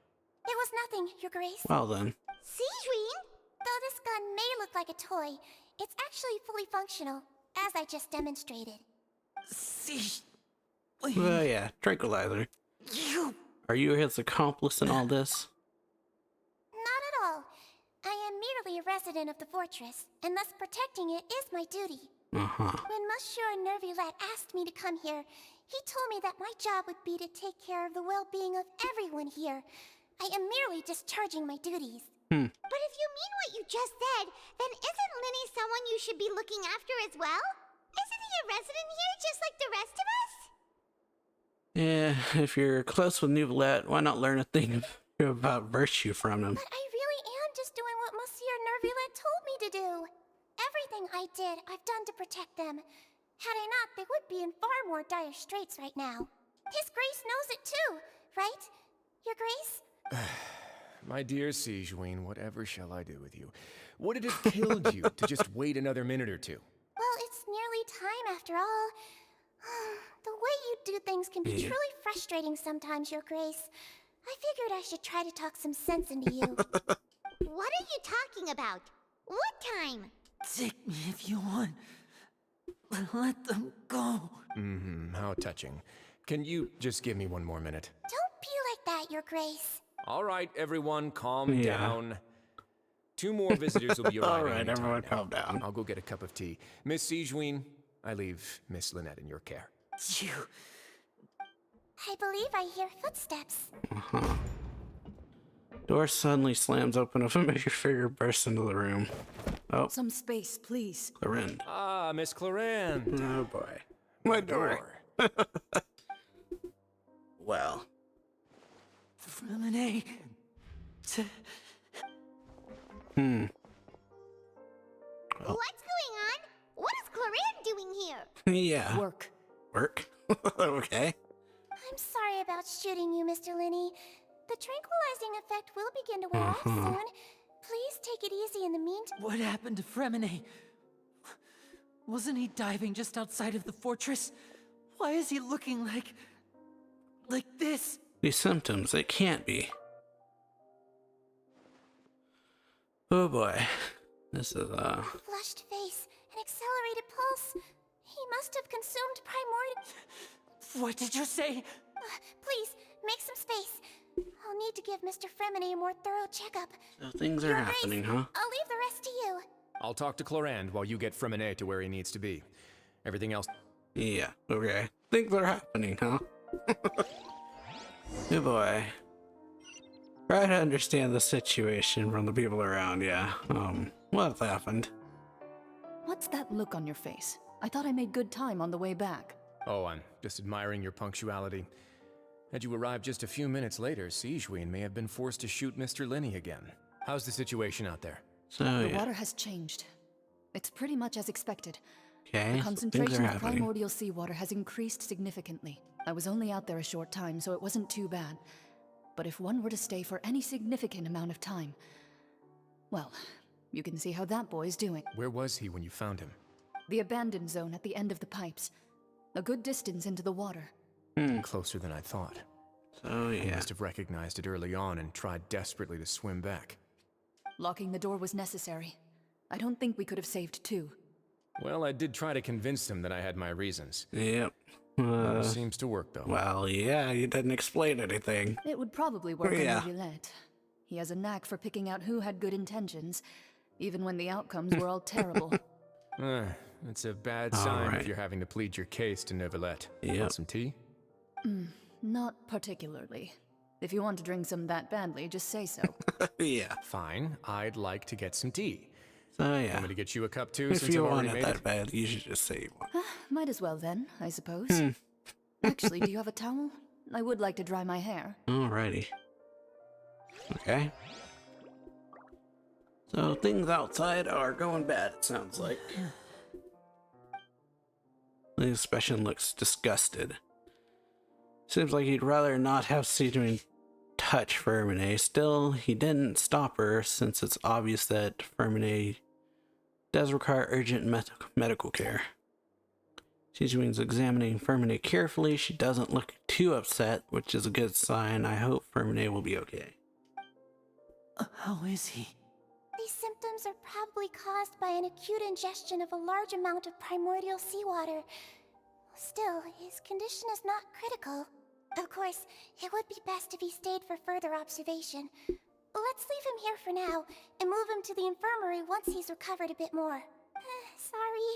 It was nothing, Your Grace. Well then. Siegeween? Though this gun may look like a toy, it's actually fully functional, as I just demonstrated. Well, yeah, tranquilizer. Are you his accomplice in all this? Not at all. I am merely a resident of the fortress, and thus protecting it is my duty. When Monsieur Nervulette asked me to come here, he told me that my job would be to take care of the well-being of everyone here. I am merely discharging my duties. But if you mean what you just said, then isn't Linny someone you should be looking after as well? Isn't he a resident here just like the rest of us? Yeah, if you're close with Neuvillette, why not learn a thing about virtue from him? But I really am just doing what Monsieur Nervulette told me to do. Everything I did, I've done to protect them. Had I not, they would be in far more dire straits right now. His Grace knows it too, right? Your Grace? My dear Siegeween, whatever shall I do with you? Would it have killed you to just wait another minute or two? Well, it's nearly time after all. The way you do things can be truly frustrating sometimes, Your Grace. I figured I should try to talk some sense into you. What are you talking about? What time? Take me if you want. Let them go. How touching. Can you just give me one more minute? Don't be like that, Your Grace. All right, everyone, calm Yeah. down. 2 more visitors will be arriving. All right, any time everyone, now. calm down. I'll go get a cup of tea. Miss Sijeween, I leave Miss Lynette in your care. You. I believe I hear footsteps. Door suddenly slams open. A familiar figure bursts into the room. Oh, Some space, please. Clarend. Ah, Miss Clarend. Oh boy. My door. Well. Freminet. Hmm. What's going on? What is Clarend doing here? Yeah. Work. Work? Okay. I'm sorry about shooting you, Mr. Linney. The tranquilizing effect will begin to wear off soon. Please take it easy in the meantime. What happened to Freminet? Wasn't he diving just outside of the fortress? Why is he looking like this? These symptoms, it can't be. Oh boy. This is, Flushed face, an accelerated pulse. He must have consumed primordial. What did you say? Please, make some space. I'll need to give Mr. Freminet a more thorough checkup. so things are Your happening, Grace, huh? I'll leave the rest to you. I'll talk to Clarend while you get Freminet to where he needs to be. Everything else... Yeah, okay. Things are happening, huh? Oh boy. Try to understand the situation from the people around, yeah. What's happened? What's that look on your face? I thought I made good time on the way back. Oh, I'm just admiring your punctuality. Had you arrived just a few minutes later, Sijeween may have been forced to shoot Mr. Linney again. How's the situation out there? So, The yeah. water has changed. It's pretty much as expected. Okay, The so things concentration are of happening. primordial seawater has increased significantly. I was only out there a short time, so it wasn't too bad. But if one were to stay for any significant amount of time, well, you can see how that boy's doing. Where was he when you found him? The abandoned zone at the end of the pipes. A good distance into the water. Closer than I thought. So, He yeah. must have recognized it early on and tried desperately to swim back. Locking the door was necessary. I don't think we could have saved two. Well, I did try to convince him that I had my reasons. Yep. Seems to work, though. Well, yeah, you didn't explain anything. It would probably work Yeah. on Roulette. He has a knack for picking out who had good intentions, even when the outcomes were all terrible. It's a bad All sign right. if you're having to plead your case to Neuvillette. Yep. Want some tea? Not particularly. If you want to drink some that badly, just say so. Yeah. Fine, I'd like to get some tea. So, Want yeah. me to get you a cup too, If since you I've want already it made that bad, you should just say you want. Might as well then, I suppose. Actually, do you have a towel? I would like to dry my hair. Alrighty. Okay. So things outside are going bad, it sounds like. The expression looks disgusted. Seems like he'd rather not have Sijeween touch Freminet. Still, he didn't stop her since it's obvious that Freminet does require urgent medical care. Sijeween's examining Freminet carefully. She doesn't look too upset, which is a good sign. I hope Freminet will be okay. How is he? These symptoms are probably caused by an acute ingestion of a large amount of primordial seawater. Still, his condition is not critical. Of course, it would be best if he stayed for further observation. Let's leave him here for now, and move him to the infirmary once he's recovered a bit more. Sorry.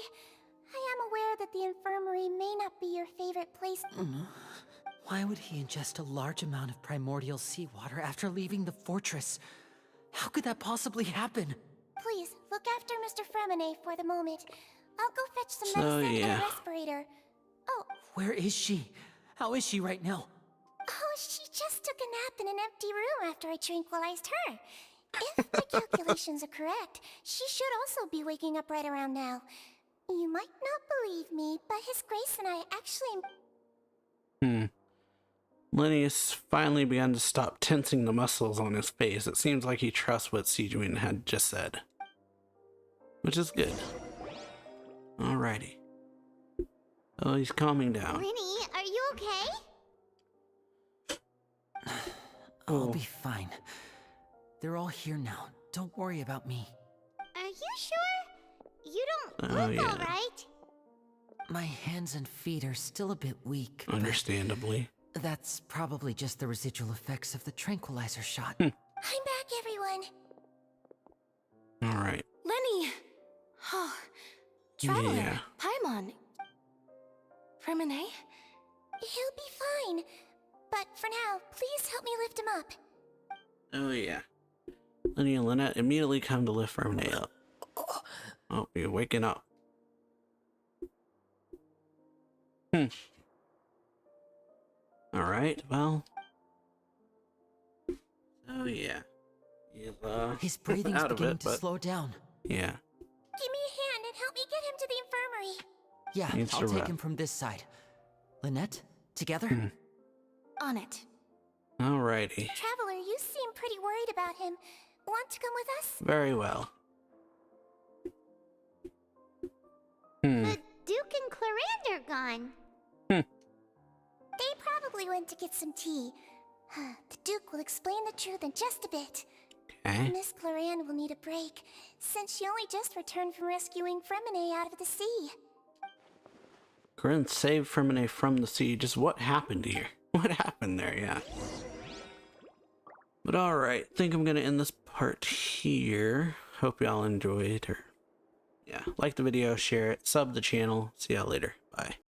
I am aware that the infirmary may not be your favorite place. Why would he ingest a large amount of primordial seawater after leaving the fortress? How could that possibly happen? Please, look after Mr. Freminet for the moment. I'll go fetch some So, medicine and yeah. a respirator. Oh, Where is she? How is she right now? she just took a nap in an empty room after I tranquilized her. If my calculations are correct, she should also be waking up right around now. You might not believe me, but His Grace and I actually... Lenny has finally begun to stop tensing the muscles on his face. It seems like he trusts what Sijeween had just said. Which is good. Alrighty. Oh, he's calming down. Linny, are you okay? I'll be fine. They're all here now. Don't worry about me. Are you sure? You don't Oh, look yeah. alright. My hands and feet are still a bit weak. Understandably. That's probably just the residual effects of the tranquilizer shot. I'm back, everyone. Alright. Lenny! Oh, Traveler, Yeah. Paimon. Fremine? He'll be fine. But for now, please help me lift him up. Oh yeah. Lenny and Lynette immediately come to lift Renee up. Oh, you're waking up. Alright, well. Oh yeah. He's, His breathing's out of beginning it, to but slow down. yeah. Give me a hand and help me get him to the infirmary. Yeah, Needs I'll to take rest. him from this side. Lynette, together? On it. Alrighty. Traveler, you seem pretty worried about him. Want to come with us? Very well. The Duke and Clarande are gone. They probably went to get some tea. The Duke will explain the truth in just a bit. Okay. Miss Clarande will need a break, since she only just returned from rescuing Fremine out of the sea. Corinne saved Fremine from the sea. Just what happened here? What happened there? Yeah. But alright, think I'm gonna end this part here. Hope y'all enjoyed, or yeah, like the video, share it, sub the channel. See y'all later. Bye.